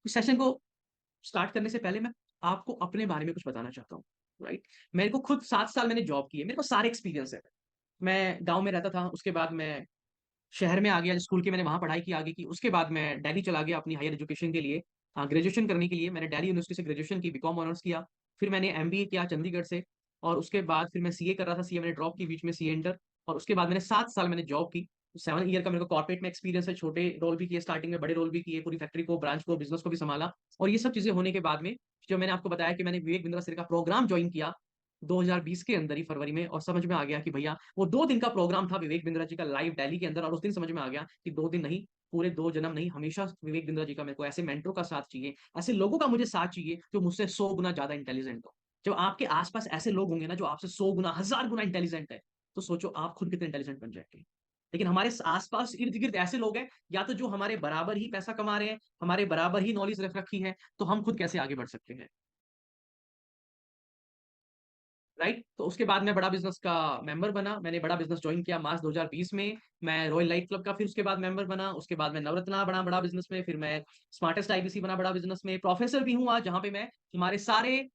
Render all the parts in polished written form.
इस सेशन को स्टार्ट करने से पहले मैं आपको अपने बारे में कुछ बताना चाहता हूँ, राइट? मेरे को खुद 7 साल मैंने जॉब की है, मेरे को सारे एक्सपीरियंस है। मैं गाँव में रहता था, उसके बाद मैं शहर में आ गया, स्कूल की मैंने वहाँ पढ़ाई की आगे की, उसके बाद मैं दिल्ली चला गया अपनी हायर एजुकेशन के लिए, ग्रेजुएशन करने के लिए। मैंने दिल्ली यूनिवर्सिटी से ग्रेजुएशन की, बीकॉम ऑनर्स किया। फिर मैंने एमबीए किया चंडीगढ़ से, और उसके बाद फिर मैं सीए कर रहा था, सीए मैंने ड्रॉप की बीच में, सीए इंटर। और उसके बाद मैंने 7 साल मैंने जॉब की। 7 ईयर का मेरे को कॉर्पोरेट में एक्सपीरियंस है, छोटे रोल भी किए स्टार्टिंग में, बड़े रोल भी किए, पूरी फैक्ट्री को, ब्रांच को, बिजनेस को भी संभाला। और ये सब चीजें होने के बाद में, जो मैंने आपको बताया कि मैंने विवेक बिंद्रा सर का प्रोग्राम ज्वाइन किया 2020 के अंदर ही फरवरी में, और समझ में आ गया कि भैया वो 2 दिन का प्रोग्राम था विवेक बिंद्रा जी का लाइव दिल्ली के अंदर। और उस दिन समझ में आ गया कि 2 दिन नहीं, पूरे 2 जन्म नहीं, हमेशा विवेक बिंद्रा जी का मेरे को ऐसे मेंटरों का साथ चाहिए, ऐसे लोगों का मुझे साथ चाहिए जो मुझसे 100 गुना ज्यादा इंटेलिजेंट हो। जब आपके आसपास ऐसे लोग होंगे ना जो आपसे 100 गुना, 1000 गुना इंटेलिजेंट है, तो सोचो आप खुद कितने इंटेलिजेंट बन जाएंगे। लेकिन हमारे आसपास इर्द गिर्द ऐसे लोग हैं, या तो जो हमारे बराबर ही पैसा कमा रहे हैं, हमारे बराबर ही नॉलेज रख रखी है, तो हम खुद कैसे आगे बढ़ सकते हैं, राइट? तो उसके बाद मैं बड़ा बिजनेस का मेंबर बना, मैंने बड़ा बिजनेस ज्वाइन किया मार्च 2020 में। मैं रॉयल लाइफ क्लब का फिर उसके बाद मेंबर बना, उसके बाद मैं नवरत्ना बना बड़ा बिजनेस में, फिर मैं स्मार्टेस्ट आईबीसी बना बड़ा बिजनेस में, प्रोफेसर भी हूँ आज, जहाँ पे मैं हमारे सारे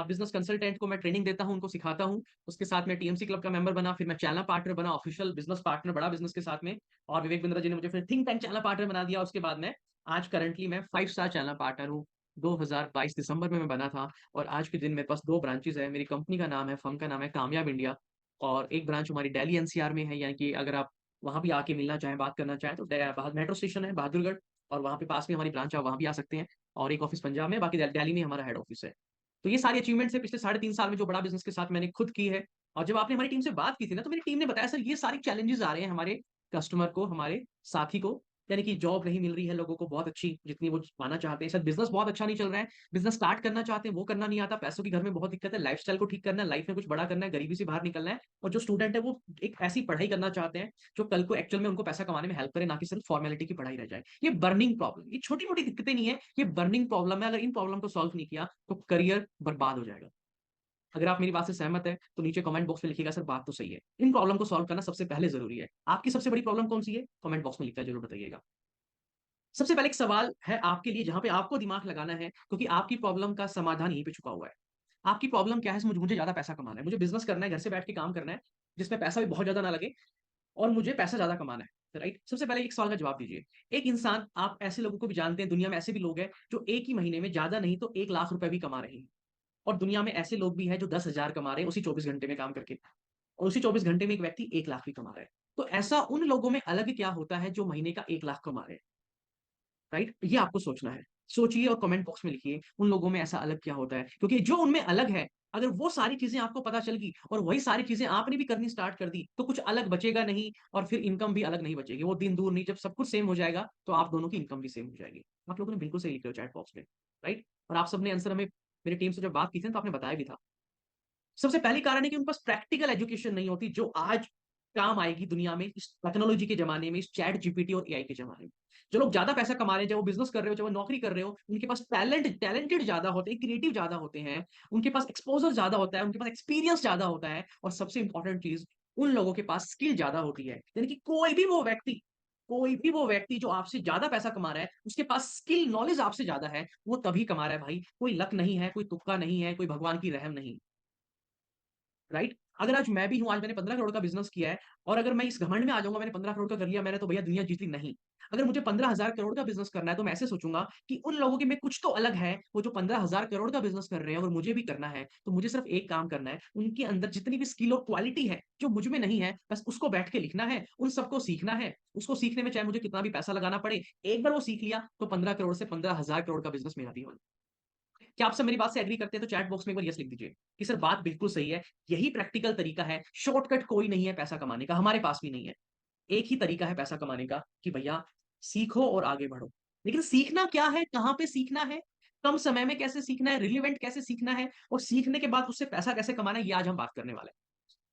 बिजनेस कंसल्टेंट को मैं ट्रेनिंग देता हूँ, उनको सिखाता हूँ। उसके साथ मैं टीएमसी क्लब का मेंबर बना, फिर मैं चैनल पार्टनर बना, ऑफिशियल बिजनेस पार्टनर बड़ा बिजनेस के साथ में। और विवेक बिंद्रा जी ने मुझे फिर थिंक टैंक चैनल पार्टनर बना दिया। उसके बाद मैं आज करंटली मैं 5 स्टार चैनल पार्टनर हूँ। 2022 दिसंबर में मैं बना था, और आज के दिन मेरे पास 2 ब्रांचेस है। मेरी कंपनी का नाम है, फर्म का नाम है कामयाब इंडिया। और एक ब्रांच हमारी दिल्ली एनसीआर में है, यानी कि अगर आप वहां भी आके मिलना चाहें, बात करना चाहें, तो मेट्रो स्टेशन है बहादुरगढ़, और वहां पे पास में हमारी ब्रांच है, वहां भी आ सकते हैं। और एक ऑफिस पंजाब में, बाकी दिल्ली में हमारा हेड ऑफिस है। तो ये सारी अचीवमेंट्स है पिछले 3.5 साल में जो बड़ा बिजनेस के साथ मैंने खुद की है। और जब आपने हमारी टीम से बात की थी ना, तो मेरी टीम ने बताया सर ये सारी चैलेंजेस आ रहे हैं हमारे कस्टमर को, हमारे साथी को, यानी कि जॉब नहीं मिल रही है लोगों को बहुत अच्छी जितनी वो पाना चाहते हैं, शायद बिजनेस बहुत अच्छा नहीं चल रहा है, बिजनेस स्टार्ट करना चाहते हैं वो करना नहीं आता, पैसों की घर में बहुत दिक्कत है, लाइफस्टाइल को ठीक करना है, लाइफ में कुछ बड़ा करना है, गरीबी से बाहर निकलना है। और जो स्टूडेंट है वो एक ऐसी पढ़ाई करना चाहते हैं जो कल को एक्चुअल में उनको पैसा कमाने में हेल्प करे, ना कि सिर्फ फॉर्मेलिटी की पढ़ाई रह जाए। ये बर्निंग प्रॉब्लम, ये छोटी मोटी दिक्कतें नहीं है, ये बर्निंग प्रॉब्लम है। अगर इन प्रॉब्लम को सॉल्व नहीं किया तो करियर बर्बाद हो जाएगा। अगर आप मेरी बात से सहमत है तो नीचे कमेंट बॉक्स में लिखिएगा सर बात तो सही है। इन प्रॉब्लम को सॉल्व करना सबसे पहले जरूरी है। आपकी सबसे बड़ी प्रॉब्लम कौन सी है, कमेंट बॉक्स में लिखकर जरूर बताइएगा। सबसे पहले एक सवाल है आपके लिए जहां पे आपको दिमाग लगाना है, क्योंकि आपकी प्रॉब्लम का समाधान यहीं पे छुपा हुआ है। आपकी प्रॉब्लम क्या है? मुझे ज्यादा पैसा कमाना है, मुझे बिजनेस करना है, घर से बैठ के काम करना है, जिसमें पैसा भी बहुत ज्यादा ना लगे, और मुझे पैसा ज्यादा कमाना है, राइट? सबसे पहले एक सवाल का जवाब दीजिए। एक इंसान, आप ऐसे लोगों को भी जानते हैं, दुनिया में ऐसे भी लोग हैं जो एक ही महीने में ज्यादा नहीं तो 1 लाख रुपए भी कमा रहे हैं। और दुनिया में ऐसे लोग भी हैं जो 10,000 कमा रहे हैं उसी 24 घंटे में काम करके, और उसी 24 घंटे में एक व्यक्ति 1 लाख भी कमा रहा है। तो ऐसा उन लोगों में अलग क्या होता है जो महीने का 1 लाख कमा रहे हैं, राइट? ये आपको सोचना है। सोचिए और कमेंट बॉक्स में लिखिए उन लोगों में ऐसा अलग क्या होता है, क्योंकि जो उनमें अलग है, अगर वो सारी चीजें आपको पता चल गई और वही सारी चीजें आपने भी करनी स्टार्ट कर दी, तो कुछ अलग बचेगा नहीं, और फिर इनकम भी अलग नहीं बचेगी। वो दिन दूर नहीं, जब सब कुछ सेम हो जाएगा तो आप दोनों की इनकम भी सेम हो जाएगी। आप लोगों ने बिल्कुल सही लिखे हो चैट बॉक्स में, राइट? और आप सबने आंसर हमें, मेरी टीम से जब बात की थी ना, तो आपने बताया भी था। सबसे पहली कारण है कि उनके पास प्रैक्टिकल एजुकेशन नहीं होती, जो आज काम आएगी दुनिया में, इस टेक्नोलॉजी के जमाने में, इस चैट जीपीटी और एआई के जमाने में। जो लोग ज्यादा पैसा कमा रहे हैं, चाहे वो बिजनेस कर रहे हो, चाहे वो नौकरी कर रहे हो, उनके पास टैलेंटेड ज्यादा होते हैं, क्रिएटिव ज्यादा होते हैं, उनके पास एक्सपोजर ज्यादा होता है, उनके पास एक्सपीरियंस ज्यादा होता है, और सबसे इंपॉर्टेंट चीज, उन लोगों के पास स्किल ज्यादा होती है। यानी कि कोई भी वो व्यक्ति जो आपसे ज्यादा पैसा कमा रहा है, उसके पास स्किल नॉलेज आपसे ज्यादा है, वो तभी कमा रहा है भाई। कोई लक नहीं है, कोई तुक्का नहीं है, कोई भगवान की रहम नहीं, राइट? अगर आज मैं भी हूं, आज मैंने 15 करोड़ का बिजनेस किया है, और अगर मैं इस घमंड में आ जाऊंगा मैंने 15 करोड़ का कर लिया मैंने, तो भैया दुनिया जीत ली नहीं। अगर मुझे 15,000 करोड़ का बिजनेस करना है, तो मैं ऐसे सोचूंगा कि उन लोगों के में कुछ तो अलग है, वो जो 15,000 करोड़ का बिजनेस कर रहे हैं, और मुझे भी करना है, तो मुझे सिर्फ एक काम करना है, उनके अंदर जितनी भी स्किल और क्वालिटी है जो मुझ में नहीं है, बस उसको बैठ के लिखना है, उन सबको सीखना है। उसको सीखने में चाहे मुझे कितना भी पैसा लगाना पड़े, एक बार वो सीख लिया तो 15 करोड़ से 15,000 करोड़ का बिजनेस मेरा भी होगा। क्या आप सब मेरी बात से एग्री करते हैं? तो चैट बॉक्स में एक बार यस लिख दीजिए कि सर बात बिल्कुल सही है। यही प्रैक्टिकल तरीका है, शॉर्टकट कोई नहीं है पैसा कमाने का, हमारे पास भी नहीं है। एक ही तरीका है पैसा कमाने का कि भैया सीखो और आगे बढ़ो। लेकिन सीखना क्या है, कहां पे सीखना है, कम समय में कैसे सीखना है, रिलेवेंट कैसे सीखना है, और सीखने के बाद उससे पैसा कैसे कमाना है, ये आज हम बात करने वाले हैं।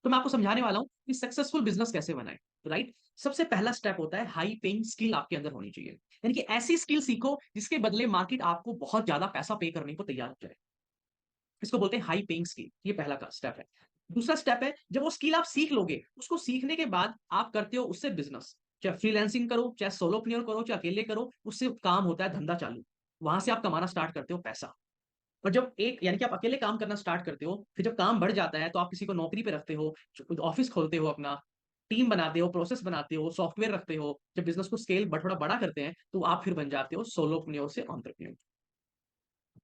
तो मैं आपको समझाने वाला हूं कि सक्सेसफुल बिजनेस कैसे बनाए, राइट? सबसे पहला स्टेप होता है हाई पेइंग स्किल आपके अंदर होनी चाहिए। यानी कि ऐसी स्किल सीखो जिसके बदले मार्केट आपको बहुत ज्यादा पैसा पे करने को तैयार हो जाए। इसको बोलते हैं हाई पेइंग स्किल। ये पहला का स्टेप है। दूसरा स्टेप है, जब वो स्किल आप सीख लोगे, उसको सीखने के बाद आप करते हो उससे बिजनेस, चाहे फ्रीलैंसिंग करो, चाहे सोलोप्reneur करो, चाहे अकेले करो, उससे काम होता है धंधा चालू। वहां से आप कमाना स्टार्ट करते हो पैसा। और जब एक यानी कि आप अकेले काम करना स्टार्ट करते हो, फिर जब काम बढ़ जाता है तो आप किसी को नौकरी पे रखते हो, ऑफिस खोलते हो, अपना टीम बनाते हो, प्रोसेस बनाते हो, सॉफ्टवेयर रखते हो। जब बिजनेस को स्केल थोड़ा बड़ा करते हैं तो आप फिर बन जाते हो सोलोप्reneur से एंटरप्रेन्योर।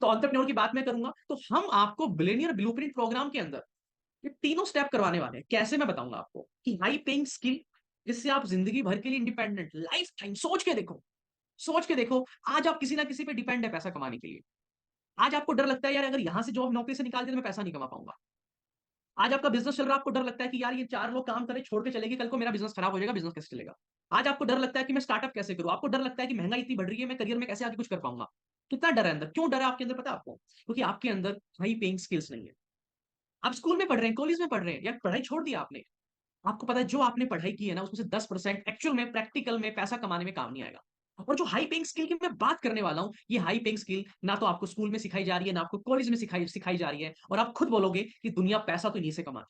तो एंटरप्रेन्योर की बात मैं करूंगा तो हम आपको बिलियनियर ब्लूप्रिंट प्रोग्राम के अंदर ये तीनों स्टेप करवाने वाले हैं। कैसे, मैं बताऊंगा आपको कि हाई पेइंग स्किल जिससे आप जिंदगी भर के लिए इंडिपेंडेंट लाइफ टाइम, सोच के देखो, सोच के देखो। आज आप किसी ना किसी पे डिपेंड है पैसा कमाने के लिए। आज आपको डर लगता है यार अगर यहां से जॉब नौकरी से निकाल दिया तो मैं पैसा नहीं कमा पाऊंगा। आज आपका बिजनेस चल रहा है, आपको डर लगता है कि यार ये चार लोग काम करे छोड़ के चलेंगे, कल को मेरा बिजनेस खराब हो जाएगा, बिजनेस कैसे चलेगा। आज आपको डर लगता है कि मैं स्टार्टअप कैसे करूं, आपको डर लगता है कि महंगाई इतनी बढ़ रही है, मैं करियर में कैसे आगे कुछ कर पाऊंगा। कितना डर है अंदर, क्यों डर है आपके अंदर पता है आपको? क्योंकि आपके अंदर हाई पेइंग स्किल्स नहीं है। आप स्कूल में पढ़ रहे हैं, कॉलेज में पढ़ रहे हैं, या पढ़ाई छोड़ दिया आपने, आपको पता है जो आपने पढ़ाई की है ना उसमें से 10% एक्चुअल में प्रैक्टिकल में पैसा कमाने में काम नहीं आएगा। और जो हाई पेइंग स्किल की मैं बात करने वाला हूं, ये हाई पेइंग स्किल ना तो आपको स्कूल में सिखाई जा रही है, ना आपको कॉलेज में सिखाई सिखाई जा रही है, और आप खुद बोलोगे कि दुनिया पैसा तो इन्हीं से कमा।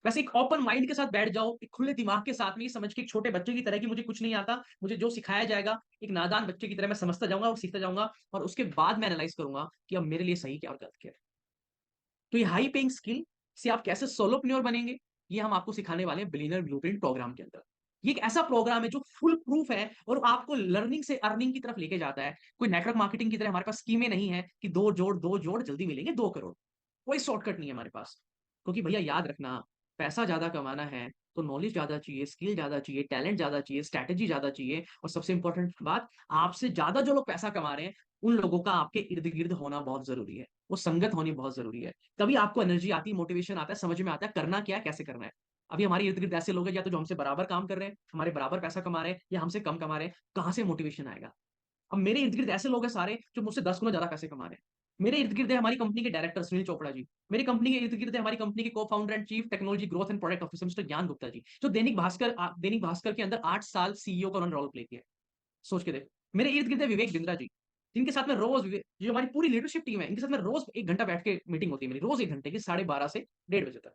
वैसे एक ओपन माइंड के साथ बैठ जाओ, एक खुले दिमाग के साथ में ये समझ के एक छोटे बच्चे की तरह कि मुझे कुछ नहीं आता, मुझे जो सिखाया जाएगा एक नादान बच्चे की तरह मैं समझता जाऊंगा और सीखता जाऊंगा, और उसके बाद मैं एनालाइज करूंगा कि अब मेरे लिए सही क्या और गलत क्या है। तो ये हाई पेइंग स्किल से आप कैसे सोलोप्reneur बनेंगे, ये हम आपको सिखाने वाले हैं बिलियनर ब्लूप्रिंट प्रोग्राम के अंदर। ये एक ऐसा प्रोग्राम है जो फुल प्रूफ है और आपको लर्निंग से अर्निंग की तरफ लेके जाता है। कोई नेटवर्क मार्केटिंग की तरह हमारे पास स्कीमें नहीं है कि दो जोड़ जल्दी मिलेंगे 2 करोड़। कोई शॉर्टकट नहीं है हमारे पास। क्योंकि भैया याद रखना, पैसा ज्यादा कमाना है तो नॉलेज ज्यादा चाहिए, स्किल ज्यादा चाहिए, टैलेंट ज्यादा चाहिए, स्ट्रैटेजी ज्यादा चाहिए, और सबसे इंपॉर्टेंट बात, आपसे ज्यादा जो लोग पैसा कमा रहे हैं उन लोगों का आपके इर्द गिर्द होना बहुत जरूरी है। वो संगत होनी बहुत जरूरी है। तभी आपको एनर्जी आती है, मोटिवेशन आता है, समझ में आता है करना क्या है, कैसे करना है। अभी हमारे इर्द गिर्द ऐसे लोग हैं या तो जो हमसे बराबर काम कर रहे हैं, हमारे बराबर पैसा कमा रहे हैं, या हमसे कम कमा रहे हैं, कहां से मोटिवेशन आएगा? अब मेरे इर्द गिर्द ऐसे लोग हैं सारे जो मुझसे 10 गुना ज्यादा पैसे कमा रहे हैं। मेरे इर्द गिर्द है हमारी कंपनी के डायरेक्टर सुनील चोपड़ा जी। मेरी कंपनी के इर्द गिर्द है हमारी कंपनी के को founder and chief technology growth and product officer mister ज्ञान गुप्ता जी, जो दैनिक भास्कर के अंदर 8 साल सीईओ का रोल प्ले किया है। सोच के देखो। मेरे इर्द गिर्द है विवेक बिंद्रा जी, जिनके साथ में रोज जो हमारी पूरी लीडरशिप टीम है इनके साथ में रोज 1 घंटा बैठ के मीटिंग होती है मेरी, रोज 1 घंटे की, 12:30 से 1:30 बजे तक।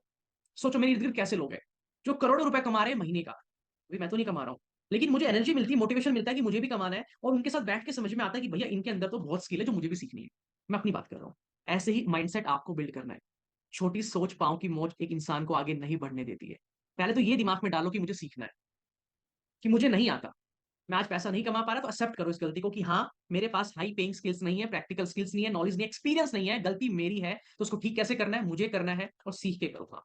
सोचो मेरे इर्द गिर्द कैसे लोग हैं जो करोड़ों रुपए कमा रहे हैं महीने का। अभी मैं तो नहीं कमा रहा हूँ, लेकिन मुझे एनर्जी मिलती है, मोटिवेशन मिलता है कि मुझे भी कमाना है, और उनके साथ बैठ के समझ में आता है कि भैया इनके अंदर तो बहुत स्किल है जो मुझे भी सीखनी है। मैं अपनी बात कर रहा हूँ। ऐसे ही माइंडसेट आपको बिल्ड करना है। छोटी सोच पाओ की मोच एक इंसान को आगे नहीं बढ़ने देती है। पहले तो ये दिमाग में डालो कि मुझे सीखना है, कि मुझे नहीं आता, मैं आज पैसा नहीं कमा पा रहा, तो एक्सेप्ट करो इस गलती को कि हाँ मेरे पास हाई पेइंग स्किल्स नहीं है, प्रैक्टिकल स्किल्स नहीं है, नॉलेज नहीं, एक्सपीरियंस नहीं है, गलती मेरी है, तो उसको ठीक कैसे करना है, मुझे करना है, और सीख के करूंगा।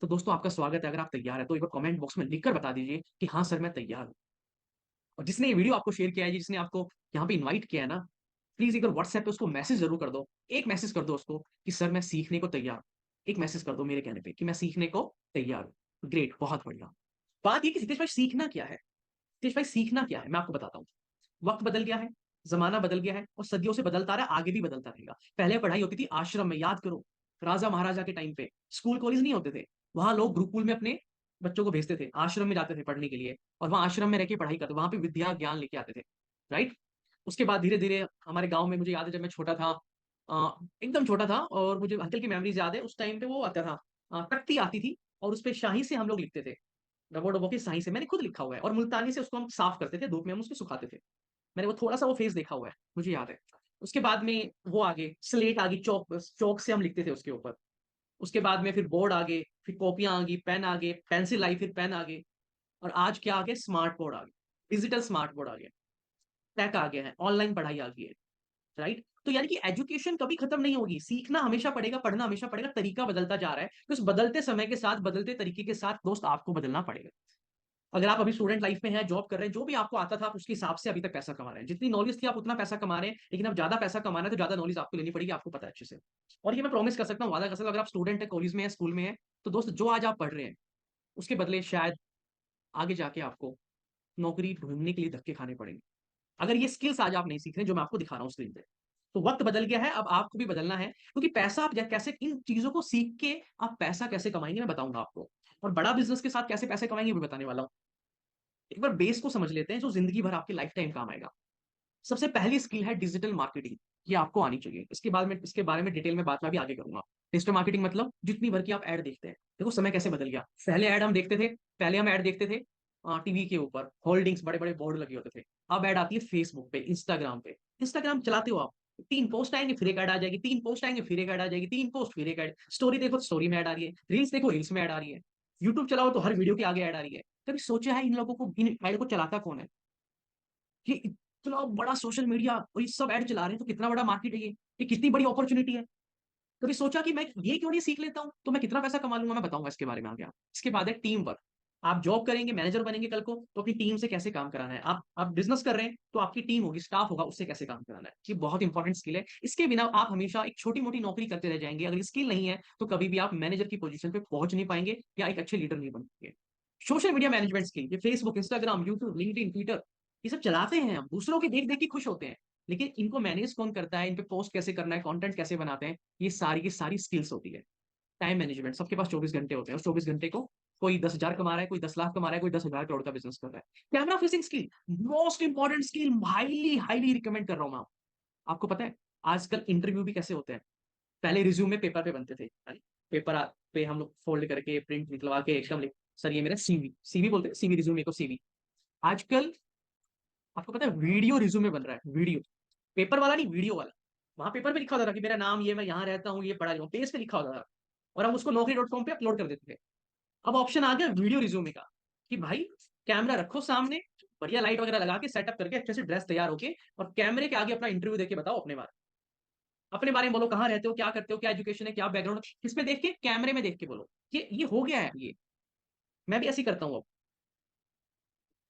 तो दोस्तों आपका स्वागत है, अगर आप तैयार है तो एक बार कमेंट बॉक्स में लिखकर बता दीजिए कि हाँ सर मैं तैयार हूँ। और जिसने ये वीडियो आपको शेयर किया है, जिसने आपको यहाँ पे इन्वाइट किया है ना, प्लीज एक बार व्हाट्सएप पे उसको मैसेज जरूर कर दो। एक मैसेज कर दो उसको कि सर मैं सीखने को तैयार हूं। एक मैसेज कर दो मेरे कहने पे कि मैं सीखने को तैयार हूँ। ग्रेट, बहुत बढ़िया। बात ये कि हितेश भाई सीखना क्या है? हितेश भाई सीखना क्या है मैं आपको बताता हूँ। वक्त बदल गया है, जमाना बदल गया है, और सदियों से बदलता रहा, आगे भी बदलता रहेगा। पहले पढ़ाई होती थी आश्रम में, याद करो, राजा महाराजा के टाइम पे स्कूल कॉलेज नहीं होते थे। वहां लोग गुरुकुल में अपने बच्चों को भेजते थे, आश्रम में जाते थे पढ़ने के लिए, और वहां आश्रम में रह के पढ़ाई करते, वहां पे विद्या ज्ञान लेके आते थे। राइट। उसके बाद धीरे धीरे हमारे गांव में, मुझे याद है जब मैं छोटा था, एकदम छोटा था, और मुझे हल्की हल्की मेमोरीज याद है, उस टाइम पे वो आता था, तख्ती आती थी, और उस पे शाही से हम लोग लिखते थे। डबो डबो की शाही से मैंने खुद लिखा हुआ है, और मुल्तानी से उसको हम साफ करते थे, धूप में हम उसको सुखाते थे। मैंने वो थोड़ा सा वो फेस देखा हुआ है, मुझे याद है। उसके बाद में वो आगे स्लेट आ गई, चौक चौक से हम लिखते थे उसके ऊपर। उसके बाद में फिर बोर्ड आ गए, फिर कॉपियां आ गई, पेन आ गए, पेंसिल आई, फिर पेन आ गए, और आज क्या आ गया, स्मार्ट बोर्ड आ गया, डिजिटल स्मार्ट बोर्ड आ गया, टेक आ गया है, ऑनलाइन पढ़ाई आ गई है। राइट। तो यानी कि एजुकेशन कभी खत्म नहीं होगी, सीखना हमेशा पड़ेगा, पढ़ना हमेशा पड़ेगा, तरीका बदलता जा रहा है, तो उस बदलते समय के साथ, बदलते तरीके के साथ दोस्त आपको बदलना पड़ेगा। अगर आप अभी स्टूडेंट लाइफ में हैं, जॉब कर रहे हैं, जो भी आपको आता था आप उसके हिसाब से अभी तक पैसा कमा रहे हैं, जितनी नॉलेज थी आप उतना पैसा कमा रहे हैं, लेकिन अब ज्यादा पैसा कमाना है तो ज्यादा नॉलेज आपको लेनी पड़ेगी, आपको पता है अच्छे से। और ये मैं प्रॉमिस कर सकता हूँ, वादा कर सकता हूँ, अगर आप स्टूडेंट है, कॉलेज में है, स्कूल में है, तो दोस्त जो आज आप पढ़ रहे हैं उसके बदले शायद आगे जाके आपको नौकरी ढूंढने के लिए धक्के खाने पड़ेंगे, अगर ये स्किल्स आज आप नहीं सीख रहे जो मैं आपको दिखा रहा हूँ स्क्रीन पे। तो वक्त बदल गया है, अब आपको भी बदलना है, क्योंकि पैसा आप कैसे इन चीजों को सीख के आप पैसा कैसे कमाएंगे मैं बताऊंगा आपको, और बड़ा बिजनेस के साथ कैसे पैसे कमाएंगे भी बताने वाला हूँ। एक बार बेस को समझ लेते हैं जो जिंदगी भर आपकी लाइफ टाइम काम आएगा। सबसे पहली स्किल है डिजिटल मार्केटिंग। ये आपको आनी चाहिए, इसके बारे में डिटेल में बात मैं भी आगे करूंगा। डिजिटल मार्केटिंग मतलब जितनी भर की आप ऐड देखते हैं, देखो समय कैसे बदल गया। पहले हम ऐड देखते थे टीवी के ऊपर होल्डिंग्स, बड़े बड़े बोर्ड लगे होते थे। अब ऐड आती है फेसबुक पे, इंस्टाग्राम पे। इंस्टाग्राम चलाते हो आप, 3 पोस्ट आएंगे फिर एक ऐड आ जाएगी, 3 पोस्ट आएंगे फिर एक ऐड आ जाएगी, 3 पोस्ट फिर एक ऐड, स्टोरी देखो स्टोरी में ऐड आ रही है, रील्स देखो रील्स में ऐड आ रही है, यूट्यूब चलाओ तो हर वीडियो के आगे ऐड आ रही है। कभी सोचा है इन लोगों को, इन ऐड को चलाता कौन है? ये इतना बड़ा सोशल मीडिया और ये सब ऐड चला रहे हैं, तो कितना बड़ा मार्केट है ये कितनी बड़ी अपॉर्चुनिटी है। कभी सोचा कि मैं ये क्यों नहीं सीख लेता हूँ, तो मैं कितना पैसा कमा लूंगा, मैं बताऊंगा इसके बारे में आगे। इसके बाद है टीम वर्क। आप जॉब करेंगे, मैनेजर बनेंगे कल को, तो अपनी टीम से कैसे काम कराना है। आप बिजनेस कर रहे हैं तो आपकी टीम होगी, स्टाफ होगा, उससे कैसे काम कराना है। ये बहुत इंपॉर्टेंट स्किल है। इसके बिना आप हमेशा एक छोटी मोटी नौकरी करते रह जाएंगे। अगर स्किल नहीं है तो कभी भी आप मैनेजर की पोजीशन पे पहुंच नहीं पाएंगे या एक अच्छे लीडर नहीं बन पाएंगे। सोशल मीडिया मैनेजमेंट स्किल, ये Facebook, Instagram, YouTube, LinkedIn, Twitter, ये सब चलाते हैं हम, दूसरों के देख देख के खुश होते हैं, लेकिन इनको मैनेज कौन करता है, इन पे पोस्ट कैसे करना है, कंटेंट कैसे बनाते हैं, ये सारी की सारी स्किल्स होती है। टाइम मैनेजमेंट, सबके पास 24 घंटे होते हैं, उस 24 घंटे को कोई 10,000 कमा रहा है, कोई 10 लाख कमा रहा है, कोई 10,000 करोड़ का बिजनेस कर रहा है। Camera facing skill, most important skill, highly highly recommend कर रहा हूं मैं। आपको पता है आजकल इंटरव्यू भी कैसे होते हैं? पहले रिज्यूमे पेपर पे बनते थे, पेपर पे हम लोग फोल्ड करके प्रिंट निकलवा के एकदम सर ये मेरा सीवी, सीवी बोलते हैं, सीवी रिज्यूमे को सीवी। आजकल आपको पता है वीडियो रिज्यूमे बन रहा है, वीडियो, पेपर वाला नहीं, वीडियो वाला। वहां पेपर पे लिखा होता था कि मेरा नाम ये, मैं यहाँ रहता हूँ, ये पढ़ा रहा हूँ, पेज पे लिखा होता था, और हम उसको Naukri.com पे अपलोड कर देते थे। अब ऑप्शन आ गया वीडियो रिज्यूमे का, कि भाई कैमरा रखो सामने, बढ़िया लाइट वगैरह लगा के सेटअप करके अच्छे से ड्रेस तैयार होके, और कैमरे के आगे अपना इंटरव्यू देके बताओ अपने बारे में बोलो, कहाँ रहते हो, क्या करते हो, क्या एजुकेशन है, क्या बैकग्राउंड, किसमें देख के, कैमरे में देख के बोलो। ये हो गया है ये, मैं भी ऐसे ही करता हूँ अब,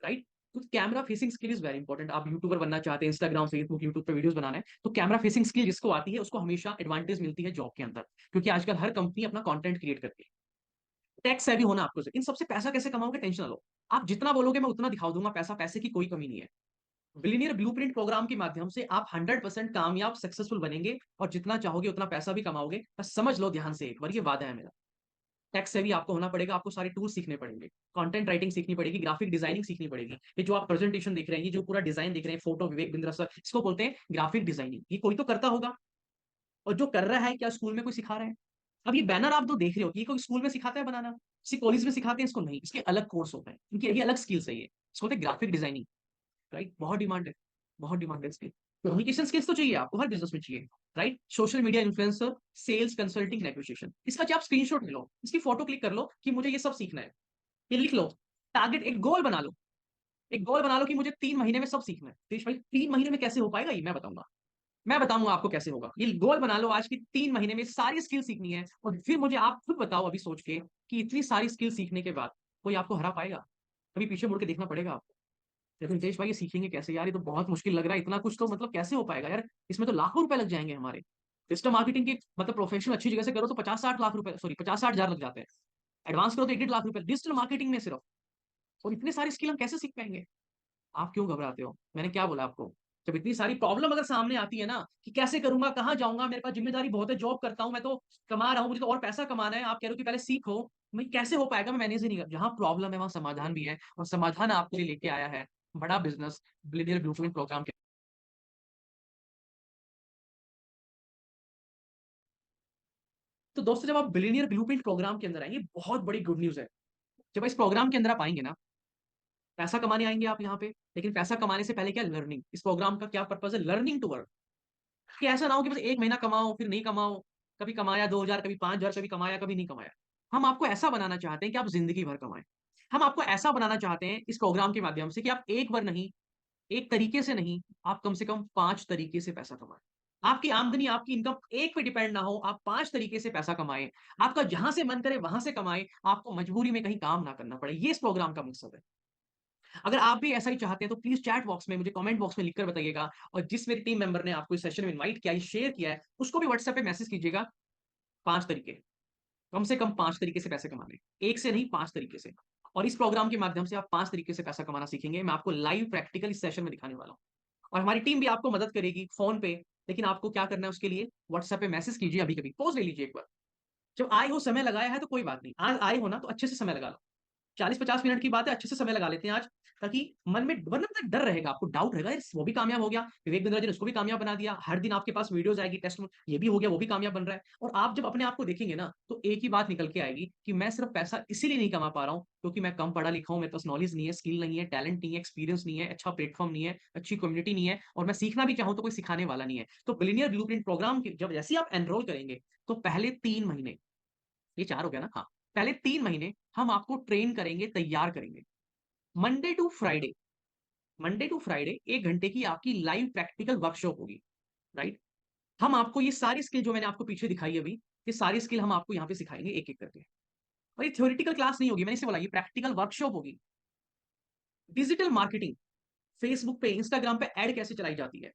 राइट। तो camera facing skill is very important. आप यूट्यूबर बनना चाहते हैं, इंस्टाग्राम, फेसबुक, यूट्यूब पे वीडियोस बनाना है, तो कैमरा फेसिंग स्किल जिसको आती है उसको हमेशा एडवांटेज मिलती है जॉब के अंदर, क्योंकि आजकल हर कंपनी अपना कंटेंट क्रिएट करती है। टैक्स से भी होना आपको, इन सबसे पैसा कैसे कमाओगे, टेंशन ना लो। आप जितना बोलोगे मैं उतना दिखा दूंगा पैसा, पैसे की कोई कमी नहीं है। बिलियनियर ब्लूप्रिंट प्रोग्राम के माध्यम से आप 100% कामयाब, सक्सेसफुल बनेंगे, और जितना चाहोगे उतना पैसा भी कमाओगे। बस समझ लो ध्यान से, एक बार ये वादा है मेरा। टैक्स से भी आपको होना पड़ेगा, आपको सारे टूल सीखने पड़ेंगे, कंटेंट राइटिंग सीखनी पड़ेगी, ग्राफिक डिजाइनिंग सीखनी पड़ेगी। ये जो आप प्रेजेंटेशन देख रहे हैं, ये जो पूरा डिजाइन देख रहे हैं, फोटो, विवेक बिंद्रा सर, इसको बोलते हैं ग्राफिक डिजाइनिंग। ये कोई तो करता होगा, और जो कर रहा है क्या स्कूल में कोई सिखा रहा है? अब ये बैनर आप तो देख रहे हो, ये कोई स्कूल में सिखाता है बनाना, किसी कॉलेज में सिखाते हैं इसको? नहीं, इसके अलग कोर्स होता है, इनकी ये अलग स्किल्स है, ये इसको बोलते हैं ग्राफिक डिजाइनिंग, राइट। बहुत डिमांड है, बहुत डिमांड है इसकी। कम्युनिकेशन स्किल्स तो चाहिए आपको, हर बिजनेस में चाहिए, right. Social media influencer, sales, consulting, negotiation, इसका जो आप स्क्रीनशॉट ले लो, इसकी फोटो क्लिक कर लो कि मुझे ये सब सीखना है, ये लिख लो, टारगेट, एक गोल बना लो, एक गोल बना लो कि मुझे 3 महीने में सब सीखना है। देश भाई 3 महीने में कैसे हो पाएगा ये मैं बताऊंगा, मैं बताऊंगा आपको कैसे होगा। ये गोल बना लो आज की, 3 महीने में सारी स्किल सीखनी है, और फिर मुझे आप खुद बताओ अभी सोच के कि इतनी सारी स्किल सीखने के बाद कोई आपको हरा पाएगा? कभी पीछे मुड़ के देखना पड़ेगा आपको। लेकिन नितेश भाई ये सीखेंगे कैसे यार, ये तो बहुत मुश्किल लग रहा है, इतना कुछ तो मतलब कैसे हो पाएगा यार, इसमें तो लाखों रुपए लग जाएंगे हमारे। डिजिटल मार्केटिंग की मतलब प्रोफेशन अच्छी जगह से करो तो 50-60 लाख रुपए, सॉरी 50-60 हजार लग जाते हैं। एडवांस करो तो 1-1.5 लाख रुपए डिजिटल मार्केटिंग में सिर्फ। और इतने सारी स्किल हम कैसे सीख पाएंगे? आप क्यों घबराते हो? मैंने क्या बोला आपको? जब इतनी सारी प्रॉब्लम अगर सामने आती है ना, कि कैसे करूंगा, कहाँ जाऊंगा, मेरे पास जिम्मेदारी बहुत है, जॉब करता हूं, मैं तो कमा रहा हूँ, मुझे तो और पैसा कमाना है, आप कह रहे हो कि पहले सीखो, मैं कैसे हो पाएगा, मैं मैनेज ही नहीं कर। जहां प्रॉब्लम है वहां समाधान भी है, और समाधान आपके लिए लेके आया है बड़ा बिजनेस, बिलियनियर ब्लूप्रिंट प्रोग्राम के। तो दोस्तों जब आप बिलियनियर ब्लूप्रिंट प्रोग्राम के अंदर आएंगे, बहुत बड़ी गुड न्यूज है। जब इस प्रोग्राम के अंदर आप आएंगे ना, पैसा कमाने आएंगे आप यहाँ पे, लेकिन पैसा कमाने से पहले क्या, लर्निंग। इस प्रोग्राम का क्या पर्पज है, लर्निंग टू वर्क। कि ऐसा ना हो कि बस 1 महीना कमाओ फिर नहीं कमाओ, कभी कमाया 2,000, कभी 5,000, कभी कमाया कभी नहीं कमाया। हम आपको ऐसा बनाना चाहते हैं कि आप जिंदगी भर कमाएं। हम आपको ऐसा बनाना चाहते हैं इस प्रोग्राम के माध्यम से कि आप एक बार नहीं, एक तरीके से नहीं, आप कम से कम 5 तरीके से पैसा कमाएं। आपकी आमदनी, आपकी इनकम एक पे डिपेंड ना हो, आप 5 तरीके से पैसा कमाएं। आपका जहां से मन करे वहां से कमाएं, आपको मजबूरी में कहीं काम ना करना पड़े। ये इस प्रोग्राम का मकसद है। अगर आप भी ऐसा ही चाहते हैं तो प्लीज चैट बॉक्स में मुझे कमेंट बॉक्स में लिखकर बताइएगा, और जिस मेरी टीम मेंबर ने आपको इस सेशन में इनवाइट किया है, शेयर किया है, उसको भी व्हाट्सएप पे मैसेज कीजिएगा। 5 तरीके, कम से कम 5 तरीके से पैसे कमाने, एक से नहीं 5 तरीके से। और इस प्रोग्राम के माध्यम से आप 5 तरीके से पैसा कमाना सीखेंगे। मैं आपको लाइव प्रैक्टिकल इस सेशन में दिखाने वाला हूँ, और हमारी टीम भी आपको मदद करेगी फोन पे। लेकिन आपको क्या करना है उसके लिए, व्हाट्सएप पे मैसेज कीजिए, अभी कभी पोज ले लीजिए एक बार। जब आए हो, समय लगाया है तो कोई बात नहीं, आज आए हो ना तो अच्छे से समय लगा लो। 40-50 मिनट की बात है, अच्छे से समय लगा लेते हैं आज, ताकि मन में वरना पता है डर रहेगा, आपको डाउट रहेगा, यार वो भी कामयाब हो गया, विवेक बिंद्रा जी ने उसको भी कामयाब बना दिया, हर दिन आपके पास वीडियोज़ आएगी टेस्ट में, ये भी हो गया, वो भी कामयाब बन रहा है। और आप जब अपने आप को देखेंगे ना, तो एक ही बात निकल के आएगी कि मैं सिर्फ पैसा इसीलिए नहीं कमा पा रहा हूँ, क्योंकि मैं कम पढ़ा लिखा हूँ, मेरे पास नॉलेज नहीं है, स्किल नहीं है, टैलेंट नहीं है, एक्सपीरियंस नहीं है, अच्छा प्लेटफ़ॉर्म नहीं है, अच्छी कम्युनिटी नहीं है और मैं सीखना भी चाहूँ तो कोई सिखाने वाला नहीं है। तो बिलियनियर ब्लूप्रिंट प्रोग्राम के जब जैसे ही आप एनरोल करेंगे, तो पहले 3 महीने, ये 4 हो गया ना? हाँ, पहले 3 महीने हम आपको ट्रेन करेंगे, तैयार करेंगे। Monday to Friday, Monday to Friday 1 घंटे की आपकी लाइव प्रैक्टिकल वर्कशॉप होगी, राइट? हम आपको ये सारी स्किल जो मैंने आपको पीछे दिखाई अभी, ये सारी स्किल हम आपको यहाँ पे सिखाएँगे एक-एक करके। और ये थ्योरेटिकल क्लास नहीं होगी, मैंने इसे बोला ये प्रैक्टिकल वर्कशॉप होगी। डिजिटल मार्केटिंग, फेसबुक पे, इंस्टाग्राम पे ऐड कैसे चलाई जाती है?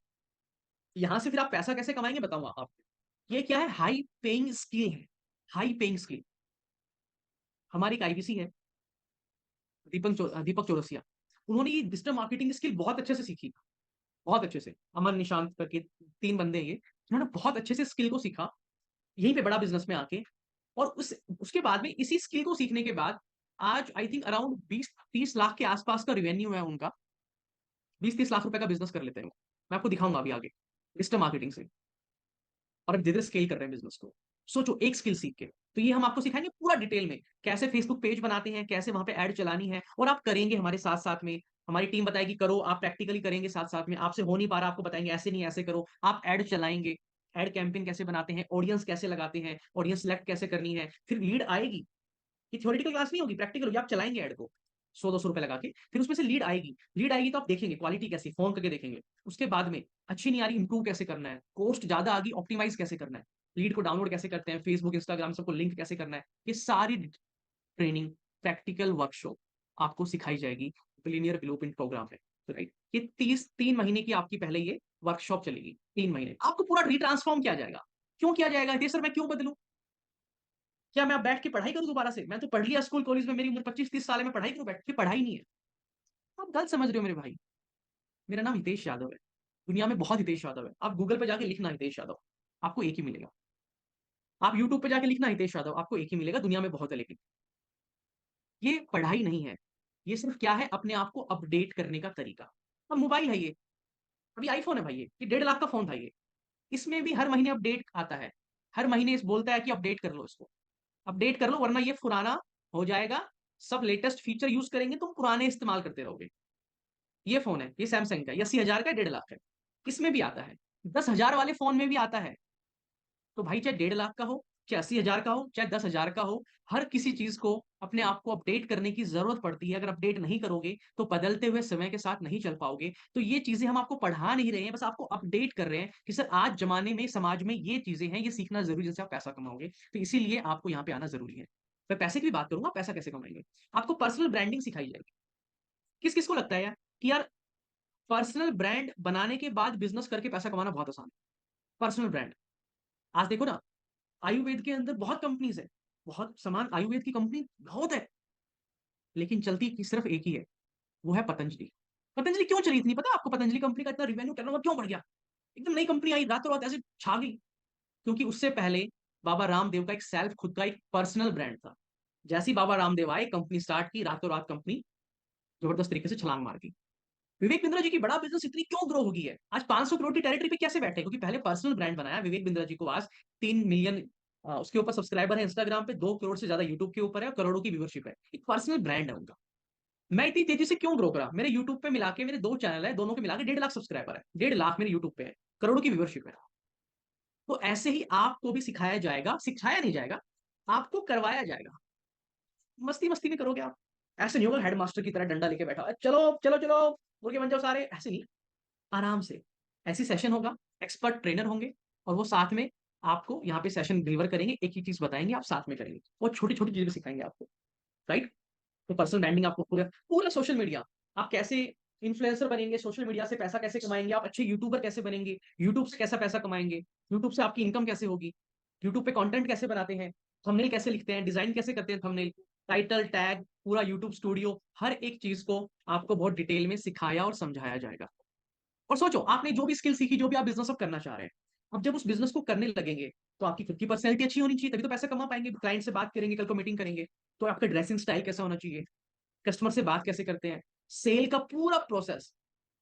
यहाँ से फिर आप पैसा कैसे कमाएँगे बताऊँगा आपको। ये क्या है हाई पेइंग स्किल है, हाई पेइंग स्किल। हमारी एक आईवीसी है, दीपक चौरसिया। उन्होंने ये डिजिटल मार्केटिंग स्किल बहुत अच्छे से सीखी, बहुत अच्छे से। अमन निशांत करके 3 बंदे हैं ये, उन्होंने बहुत अच्छे से स्किल को सीखा, यहीं पे बड़ा बिज़नेस में आके और उसके बाद में इसी स्किल को सीखने के बाद आज आई थिंक अराउंड 20-30 लाख के आसपास का रेवेन्यू है उनका। 20-30 लाख रुपए का बिज़नेस कर लेते हैं वो। मैं आपको दिखाऊँगा अभी आगे, डिजिटल मार्केटिंग से। और अब धीरे-धीरे स्केल कर रहे हैं बिज़नेस को। सोचो एक स्किल सीख के, तो ये हम आपको सिखाएँगे पूरा डिटेल में, कैसे फेसबुक पेज बनाते हैं, कैसे वहाँ पे ऐड चलानी है और आप करेंगे हमारे साथ-साथ में। हमारी टीम बताएगी करो, आप प्रैक्टिकली करेंगे साथ-साथ में, आपसे हो नहीं पा रहा, आपको बताएँगे ऐसे नहीं ऐसे करो, आप ऐड चलाएँगे, ऐड कैंपेन कैसे बनाते हैं, ऑडियंस कैसे लगाते हैं, ऑडियंस सिलेक्ट कैसे करनी है, फिर लीड आएगी। ये थ्योरेटिकल क्लास नहीं होगी, प्रैक्टिकल होगी, आप चलाएँगे ऐड को, 100-200 रुपए लगा के, फिर उसमें से लीड आएगी तो आप देखेंगे क्वालिटी कैसी है, फ़ोन करके देखेंगे। उसके बाद में अच्छी नहीं आ रही, इम्प्रूव कैसे करना है, कॉस्ट ज़्यादा आ गई, ऑप्टिमाइज़ कैसे करना है, लीड को डाउनलोड कैसे करते हैं, फेसबुक, इंस्टाग्राम सबको लिंक कैसे करना है, ये सारी ट्रेनिंग, प्रैक्टिकल वर्कशॉप आपको सिखाई जाएगी बिलियनियर ब्लूप्रिंट प्रोग्राम में, राइट? ये 3 महीने की आपकी पहले ये वर्कशॉप चलेगी, 3 महीने। आपको पूरा रीट्रांसफ़ॉर्म किया जाएगा। क्यों किया जाएगा? ये सर मैं क्यों बदलूँ? क्या मैं अब बैठ के पढ़ाई करूँ दोबारा से? मैं तो पढ़ लिया स्कूल कॉलेज में, मेरी उम्र 25-30 साल है, मैं पढ़ाई क्यों बैठ के? पढ़ाई नहीं है। आप गलत समझ रहे हो मेरे भाई। मेरा नाम हितेश यादव है। दुनिया में बहुत हितेश यादव है। आप गूगल पे जाके लिखना हितेश यादव, आपको एक ही मिलेगा। आप यूट्यूब पे जाके लिखना हितेश यादव, आपको एक ही मिलेगा, दुनिया में बहुत है लेकिन। ये पढ़ाई नहीं है। ये सिर्फ़ क्या है अपने आप को अपडेट करने का तरीका। अब मोबाइल है ये, अभी आईफ़ोन है भाई ये 1.5 लाख का फ़ोन था ये। इसमें भी हर महीने अपडेट आता है। हर महीने इस बोलता है कि अपडेट कर लो इसको। अपडेट कर लो वरना ये पुराना हो जाएगा। सब लेटेस्ट फीचर यूज़ करेंगे, तुम पुराने इस्तेमाल करते रहोगे। ये फ़ोन है, ये सैमसंग का है, ये 80,000 का है, 1.5 लाख का है। इसमें भी आता है। 10,000 वाले फ़ोन में भी आता है। तो भाई चाहे 1.5 लाख का हो, चाहे 80,000 का हो, चाहे 10,000 का हो, हर किसी चीज़ को अपने आप को अपडेट करने की ज़रूरत पड़ती है। अगर अपडेट नहीं करोगे, तो बदलते हुए समय के साथ नहीं चल पाओगे। तो ये चीज़ें हम आपको पढ़ा नहीं रहे हैं, बस आपको अपडेट कर रहे हैं कि सर आज ज़माने में, समाज में ये चीज़ें हैं, ये सीखना ज़रूरी है जिससे आप पैसा कमाओगे। तो इसीलिए आपको यहाँ पे आना ज़रूरी है। मैं पैसे की भी बात करूँगा, पैसा कैसे कमाएँगे? आपको पर्सनल ब्रांडिंग सिखाई जाएगी। किस-किस को लगता है यार कि यार पर्सनल ब्रांड बनाने के बाद बिज़नेस करके पैसा कमाना बहुत आसान है। Personal brand. आज देखो ना आयुर्वेद के अंदर बहुत कंपनीज़ है, बहुत सामान आयुर्वेद की कंपनी बहुत है, लेकिन चलती की सिर्फ़ एक ही है, वो है पतंजलि। पतंजलि क्यों चली इतनी पता है आपको पतंजलि कंपनी का इतना रिवेन्यू टर्नओवर क्यों बढ़ गया? एकदम नई कंपनी आई रातों-रात ऐसे छा गई, क्योंकि उससे पहले बाबा रामदेव का एक सेल्फ खुद का एक पर्सनल ब्रांड था। जैसे ही बाबा रामदेव आए, कंपनी स्टार्ट की, रातों-रात कंपनी ज़बरदस्त तरीके से छलांग मार दी। विवेक बिंद्रा जी की बड़ा बिज़नेस इतनी क्यों ग्रो हो गई है? आज 500 करोड़ की टेरिटरी पे कैसे बैठे? क्योंकि पहले पर्सनल ब्रांड बनाया विवेक बिंद्रा जी को आज 3 मिलियन उसके ऊपर सब्सक्राइबर है इंस्टाग्राम पे, 2 करोड़ से ज़्यादा यूट्यूब के ऊपर है और करोड़ों की व्यूअरशिप है। एक पर्सनल ब्रांड है उनका। मैं इतनी तेज़ी से क्यों ग्रो करा? मेरे यूट्यूब पे मिला के मेरे 2 चैनल है, दोनों के मिला के 1.5 लाख सब्सक्राइबर है। 1.5 लाख मेरे यूट्यूब पे है, करोड़ों की व्यूअरशिप है। तो ऐसे ही आपको भी सिखाया जाएगा, सिखाया नहीं जाएगा, आपको करवाया जाएगा। मस्ती-मस्ती में करोगे आप। ऐसे नहीं होगा हेडमास्टर की तरह डंडा लेके बैठा है, "चलो, चलो, चलो, मुर्गे बन जाओ सारे।" ऐसे नहीं। आराम से। ऐसी सेशन होगा, एक्सपर्ट ट्रेनर होंगे और वो साथ में आपको यहाँ पे सेशन डिलीवर करेंगे, एक ही चीज़ बताएँगे, आप साथ में करेंगे। और छोटी-छोटी चीज़ें सिखाएँगे आपको, राइट? तो पर्सनल ब्रांडिंग आपको पूरा पूरा सोशल मीडिया, आप कैसे इन्फ्लुएंसर बनेंगे, सोशल मीडिया से पैसा कैसे कमाएँगे, आप अच्छे यूट्यूबर कैसे बनेंगे, यूट्यूब से कैसा पैसा कमाएँगे, यूट्यूब से आपकी इनकम कैसे होगी, यूट्यूब पे कंटेंट कैसे बनाते हैं, थंबनेल कैसे लिखते हैं, डिज़ाइन कैसे करते हैं थंबनेल, टाइटल, टैग, पूरा यूट्यूब स्टूडियो, हर एक चीज़ को आपको बहुत डिटेल में सिखाया और समझाया जाएगा। और सोचो आपने जो भी स्किल सीखी, जो भी आप बिज़नेस अब करना चाह रहे हैं, अब जब उस बिज़नेस को करने लगेंगे, तो आपकी खुद की पर्सनैलिटी अच्छी होनी चाहिए, तभी तो पैसा कमा पाएँगे। क्लाइंट से बात करेंगे, कल को मीटिंग करेंगे, तो आपका ड्रेसिंग स्टाइल कैसा होना चाहिए? कस्टमर से बात कैसे करते हैं, सेल का पूरा प्रोसेस,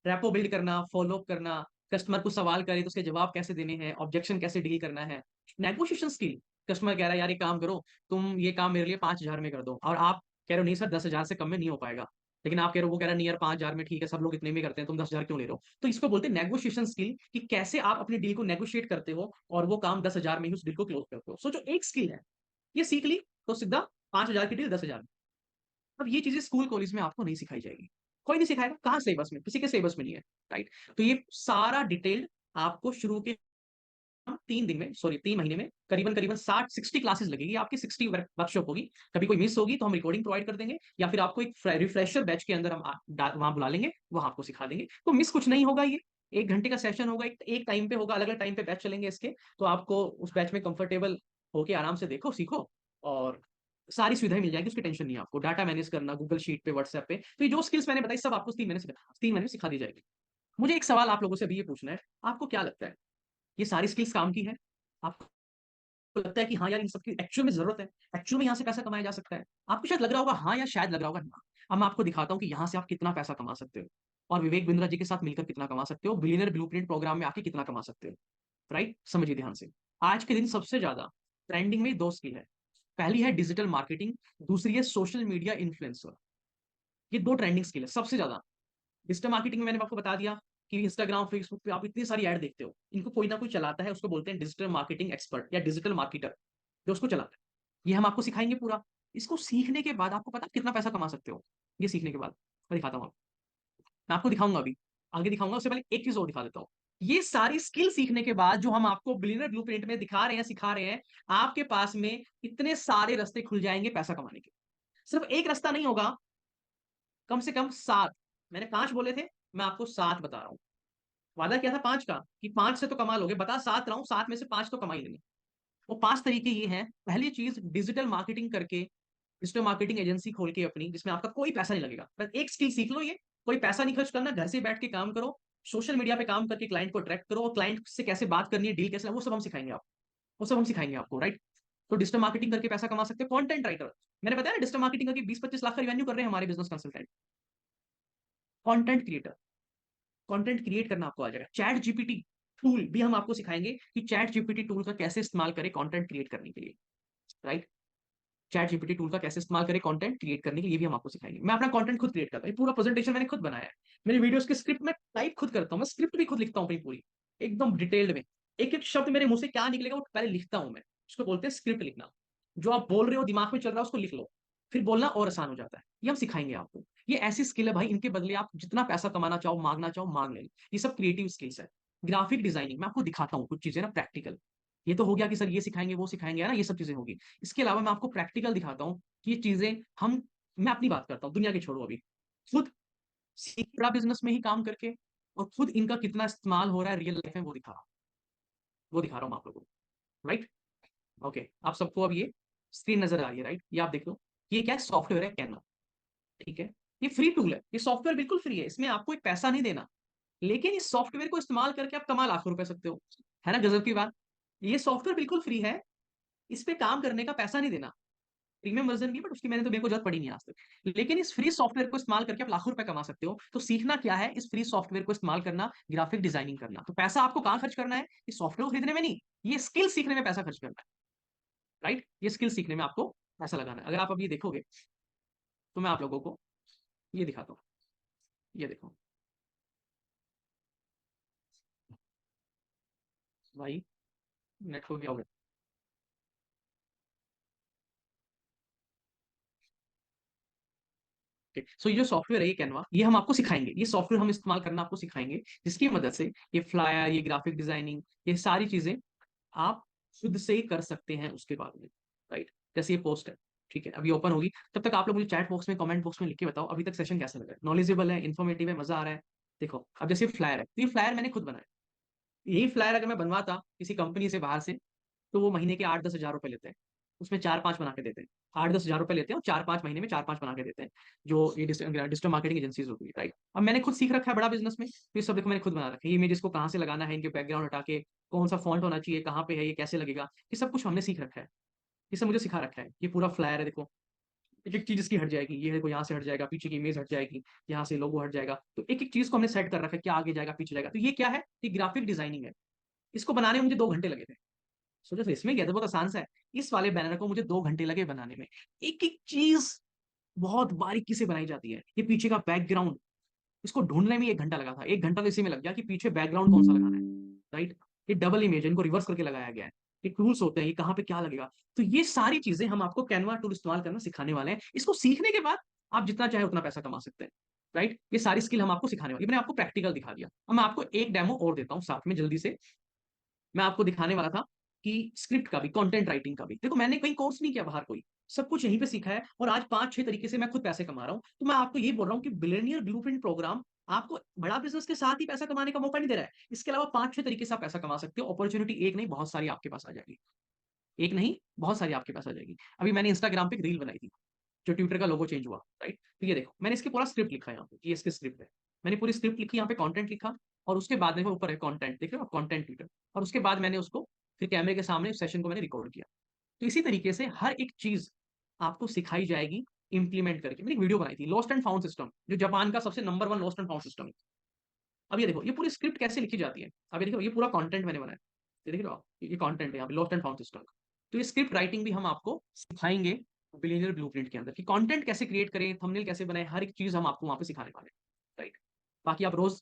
रैपो बिल्ड करना, फॉलो अप करना, कस्टमर को सवाल करे तो उसके जवाब कैसे देने हैं, ऑब्जेक्शन कैसे डील करना है, नेगोशिएशन स्किल। कस्टमर कह रहा है यार ये काम करो, तुम ये काम मेरे लिए 5,000 में कर दो, और आप कह रहे हो नहीं सर 10,000 से कम में नहीं हो पाएगा, लेकिन आप कह रहे हो, वो कह रहा है नहीं यार 5,000 में ठीक है, सब लोग इतने में करते हैं, तुम 10,000 क्यों ले रहे हो। तो इसको बोलते हैं नेगोशिएशन स्किल, कि कैसे आप अपनी डील को नेगोशिएट करते हो और वो काम 10,000 में ही उस डील को क्लोज करते हो। सोचो एक स्किल है, ये सीख ली तो सीधा 5,000 की डील 10,000। अब ये चीजें स्कूल कॉलेज में आपको नहीं सिखाई जाएगी, कोई नहीं सिखाएगा, कहाँ सिलेबस में, किसी के सिलेबस में नहीं है। राइट। तो ये सारा डिटेल्ड आपको शुरू के हम 3 दिन में, सॉरी 3 महीने में करीबन करीबन 60 क्लासेस लगेगी आपकी, 60 वर्कशॉप होगी। कभी कोई मिस होगी तो हम रिकॉर्डिंग प्रोवाइड कर देंगे, या फिर आपको एक रिफ्रेशर बैच के अंदर हम वहां बुला लेंगे, वहां आपको सिखा देंगे। तो मिस कुछ नहीं होगा, ये 1 घंटे का सेशन होगा, एक टाइम पे होगा, अलग अलग टाइम पे बैच चलेंगे इसके। तो आपको उस बैच में कंफर्टेबल होके आराम से देखो, सीखो, और सारी सुविधाएं मिल जाएगी, उसकी टेंशन नहीं है आपको। डाटा मैनेज करना गूगल शीट पे, व्हाट्सएप पे, तो ये जो स्किल्स मैंने बताई सब आपको 3 महीने में सिखा दी जाएगी। मुझे एक सवाल आप लोगों से अभी ये पूछना है, आपको क्या लगता है ये सारी स्किल्स काम की है? आपको लगता है कि हाँ यार इन सबकी एक्चुअल में जरूरत है, एक्चुअल में यहाँ से पैसा कमाया जा सकता है? आपको शायद लग रहा होगा हाँ, या शायद लग रहा होगा ना। अब मैं आपको दिखाता हूँ कि यहाँ से आप कितना पैसा कमा सकते हो, और विवेक बिंद्रा जी के साथ मिलकर कितना कमा सकते हो, बिलियनर ब्लूप्रिंट प्रोग्राम में आके कितना कमा सकते हो। राइट, समझिए ध्यान से। आज के दिन सबसे ज्यादा ट्रेंडिंग में 2 स्किल है। पहली है डिजिटल मार्केटिंग, दूसरी है सोशल मीडिया इन्फ्लुएंसर। ये 2 ट्रेंडिंग स्किल है सबसे ज्यादा। डिजिटल मार्केटिंग में मैंने आपको बता दिया कि इंस्टाग्राम फेसबुक पे आप इतनी सारी ऐड देखते हो, इनको कोई ना कोई चलाता है, उसको बोलते हैं डिजिटल मार्केटिंग एक्सपर्ट या डिजिटल मार्केटर, जो उसको चलाता है। ये हम आपको सिखाएंगे पूरा। इसको सीखने के बाद आपको पता है कितना पैसा कमा सकते हो, ये सीखने के बाद मैं दिखाता हूँ आपको। मैं आपको दिखाऊंगा अभी, आगे दिखाऊंगा, उससे पहले एक चीज और दिखा देता हूँ। ये सारी स्किल सीखने के बाद जो हम आपको बिलियनर ब्लूप्रिंट में दिखा रहे हैं, सिखा रहे हैं, आपके पास में इतने सारे रास्ते खुल जाएंगे पैसा कमाने के। सिर्फ एक रास्ता नहीं होगा, कम से कम 7। मैंने 5 बोले थे, मैं आपको 7 बता रहा हूँ। वादा किया था 5 का, कि 5 से तो कमा लोगे, बता 7 रहा हूँ, 7 में से 5 तो कमा ही लेंगे। वो 5 तरीके ये हैं। पहली चीज, डिजिटल मार्केटिंग करके, डिजिटल मार्केटिंग एजेंसी खोल के अपनी, जिसमें आपका कोई पैसा नहीं लगेगा, बस एक स्किल सीख लो। ये कोई पैसा नहीं खर्च करना, घर से बैठ के काम करो, सोशल मीडिया पे काम करके क्लाइंट को अट्रैक्ट करो, और क्लाइंट से कैसे बात करनी है, डील कैसे, वो सब हम सिखाएंगे आपको, वो सब हम सिखाएंगे आपको। राइट। तो डिजिटल मार्केटिंग करके पैसा कमा सकते हो। कंटेंट राइटर, मैंने बताया ना डिजिटल मार्केटिंग करके 20-25 लाख का रेवेन्यू कर रहे हैं हमारे business consultant. Content creator, content create करना आपको आ जाएगा। चैट जीपीटी टूल भी हम आपको सिखाएंगे कि चैट जीपीटी टूल का कैसे इस्तेमाल करें कंटेंट क्रिएट करने के लिए। राइट। चैट जीपीटी टूल का कैसे इस्तेमाल करें कंटेंट क्रिएट करने के लिए, ये भी हम आपको सिखाएंगे। मैं अपना कंटेंट खुद क्रिएट करता हूँ, पूरा प्रेजेंटेशन मैंने खुद बनाया है, मेरी वीडियोस की स्क्रिप्ट मैं टाइप खुद करता हूँ, मैं स्क्रिप्ट भी खुद लिखता हूँ अपनी पूरी, एकदम डिटेल्ड में। एक एक शब्द मेरे मुंह से क्या निकलेगा वो पहले लिखता हूँ मैं, उसको बोलते हैं स्क्रिप्ट लिखना। जो आप बोल रहे हो दिमाग में चल रहा है उसको लिख लो, फिर बोलना और आसान हो जाता है। ये हम सिखाएंगे आपको। ये ऐसी स्किल है भाई, इनके बदले आप जितना पैसा कमाना चाहो, मांगना चाहो मांग लें। ये सब क्रिएटिव स्किल्स है। ग्राफिक डिजाइनिंग मैं आपको दिखाता हूँ कुछ चीजें ना प्रैक्टिकल। ये तो हो गया कि सर ये सिखाएंगे वो सिखाएंगे, है ना, ये सब चीजें होगी। इसके अलावा मैं आपको प्रैक्टिकल दिखाता हूँ कि ये चीजें हम, मैं अपनी बात करता हूँ, दुनिया की छोड़ो अभी, खुद सीख रहा बिजनेस में ही काम करके, और खुद इनका कितना इस्तेमाल हो रहा है रियल लाइफ में, वो दिखा रहा हूँ आप लोगों को। राइट। ओके, आप सबको अब ये स्क्रीन नजर आ रही है, राइट, ये आप देख लो। ये क्या है, सॉफ्टवेयर है कैनवा। ठीक है। ये फ्री टूल है, ये सॉफ्टवेयर बिल्कुल फ्री है, इसमें आपको एक पैसा नहीं देना, लेकिन इस सॉफ्टवेयर को इस्तेमाल करके आप कमा लाखों रुपए सकते हो। है ना गजब की बात। ये सॉफ्टवेयर बिल्कुल फ्री है, इस पे काम करने का पैसा नहीं देना। प्रीमियम वर्जन की, बट उसकी मैंने तो मेरे को जरूरत पड़ी नहीं आज तक। लेकिन इस फ्री सॉफ्टवेयर को इस्तेमाल करके आप लाखों रुपए कमा सकते हो। तो सीखना क्या है, इस फ्री सॉफ्टवेयर को इस्तेमाल करना, ग्राफिक डिजाइनिंग करना। तो पैसा आपको कहाँ खर्च करना है, इस सॉफ्टवेयर को खरीदने में नहीं, ये स्किल सीखने में पैसा खर्च करना है। राइट, ये स्किल सीखने में आपको पैसा लगाना है। अगर आप अब ये देखोगे तो मैं आप लोगों को ये दिखाता हूँ। ये देखो भाई, नेट हो गया होगा। सो ये जो सॉफ्टवेयर है ये कैनवा, ये हम आपको सिखाएंगे, ये सॉफ्टवेयर हम इस्तेमाल करना आपको सिखाएंगे, जिसकी मदद से ये फ्लायर, ये ग्राफिक डिजाइनिंग, ये सारी चीजें आप खुद से ही कर सकते हैं उसके बाद में। राइट, जैसे ये पोस्ट है, ठीक है, अभी ओपन होगी, तब तक आप लोग मुझे चैट बॉक्स में, कमेंट बॉक्स में लिख के बताओ अभी तक सेशन कैसा लगा है, नॉलेजेबल है, इन्फॉर्मेटिव है, मजा आ रहा है। देखो अब जैसे फ्लायर है, तो ये फ्लायर मैंने खुद बनाया। यही फ्लायर अगर मैं बनवाता किसी कंपनी से बाहर से, तो वो महीने के 8-10 हज़ार रुपए लेते हैं, उसमें 4-5 बना के देते हैं। 8-10 हज़ार रुपए लेते हैं और 4-5 महीने में 4-5 बना के देते हैं, जो ये डिजिटल मार्केटिंग एजेंसीज होती है। राइट, अब मैंने खुद सीख रखा है बड़ा बिजनेस में, तो ये सब देखो मैंने खुद बना रखा है। ये इमेजेस को कहाँ से लगाना है, इनके बैकग्राउंड हटा के, कौन सा फॉन्ट होना चाहिए, कहाँ पे है, ये कैसे लगेगा, ये सब कुछ हमने सीख रखा है। ये सब मुझे सिखा रखा है। ये पूरा फ्लायर है देखो, एक एक चीज इसकी हट जाएगी, ये देखो यहाँ से हट जाएगा, पीछे की इमेज हट जाएगी, यहाँ से लोगो हट जाएगा। तो एक एक चीज को हमने सेट कर रखा है, क्या आगे जाएगा पीछे जाएगा। तो ये क्या है, ये ग्राफिक डिजाइनिंग है। इसको बनाने में मुझे 2 घंटे लगे थे। सोचो तो इसमें क्या था, बहुत आसान सा है। इस वाले बैनर को मुझे 2 घंटे लगे बनाने में। एक एक चीज बहुत बारीकी से बनाई जाती है। ये पीछे का बैकग्राउंड, इसको ढूंढने में 1 घंटा लगा था। 1 घंटा तो इसी में लग गया कि पीछे बैकग्राउंड कौन सा लगाना है। राइट। ये डबल इमेज है, इनको रिवर्स करके लगाया गया है। ये टूल्स होते हैं, ये कहाँ पे क्या लगेगा। तो ये सारी चीजें हम आपको कैनवा टूल इस्तेमाल करना सिखाने वाले हैं। इसको सीखने के बाद आप जितना चाहे उतना पैसा कमा सकते हैं। राइट। ये सारी स्किल हम आपको सिखाने वाले, मैंने आपको प्रैक्टिकल दिखा दिया। अब मैं आपको एक डेमो और देता हूँ साथ में जल्दी से। मैं आपको दिखाने वाला था कि स्क्रिप्ट का भी, कंटेंट राइटिंग का भी। देखो मैंने कोई कोर्स नहीं किया बाहर, कोई सब कुछ यहीं पे सीखा है, और आज 5-6 तरीके से मैं खुद पैसे कमा रहा हूं। तो मैं आपको ये बोल रहा हूँ कि बिलियनियर ब्लूप्रिंट प्रोग्राम आपको बड़ा बिजनेस के साथ ही पैसा कमाने का मौका नहीं दे रहा है, इसके अलावा 5-6 तरीके से आप पैसा कमा सकते हो। अपॉर्चुनिटी एक नहीं, बहुत सारी आपके पास आ जाएगी। एक नहीं, बहुत सारी आपके पास आ जाएगी। अभी मैंने इंस्टाग्राम पे एक रील बनाई थी, जो ट्विटर का लोगो चेंज हुआ। राइट। तो ये देखो, मैंने इसकी पूरा स्क्रिप्ट लिखा है यहाँ पे, ये इसकी स्क्रिप्ट है। मैंने पूरी स्क्रिप्ट लिखी, यहाँ पे कंटेंट लिखा, और उसके बाद में ऊपर है कंटेंट, देख रहे हो कंटेंट ट्विटर। और उसके बाद मैंने उसको फिर कैमरे के सामने सेशन को मैंने रिकॉर्ड किया। तो इसी तरीके से हर एक चीज आपको सिखाई जाएगी इंप्लीमेंट करके। मैंने एक वीडियो बनाई थी, लॉस्ट एंड फाउंड सिस्टम, जो जापान का सबसे number 1 lost and found system है। अब ये देखो, ये पूरी स्क्रिप्ट कैसे लिखी जाती है। अब ये देखो, ये पूरा कंटेंट मैंने बनाया। ये देख रहे हो आप, ये कंटेंट है यहाँ पे लॉस्ट एंड फाउंड सिस्टम। तो ये स्क्रिप्ट राइटिंग भी हम आपको सिखाएंगे बिलियनियर ब्लूप्रिंट के अंदर, कि कंटेंट कैसे क्रिएट करें, थंबनेल कैसे बनाए, हर एक चीज हम आपको वहां पे सिखाने वाले हैं। राइट। बाकी आप रोज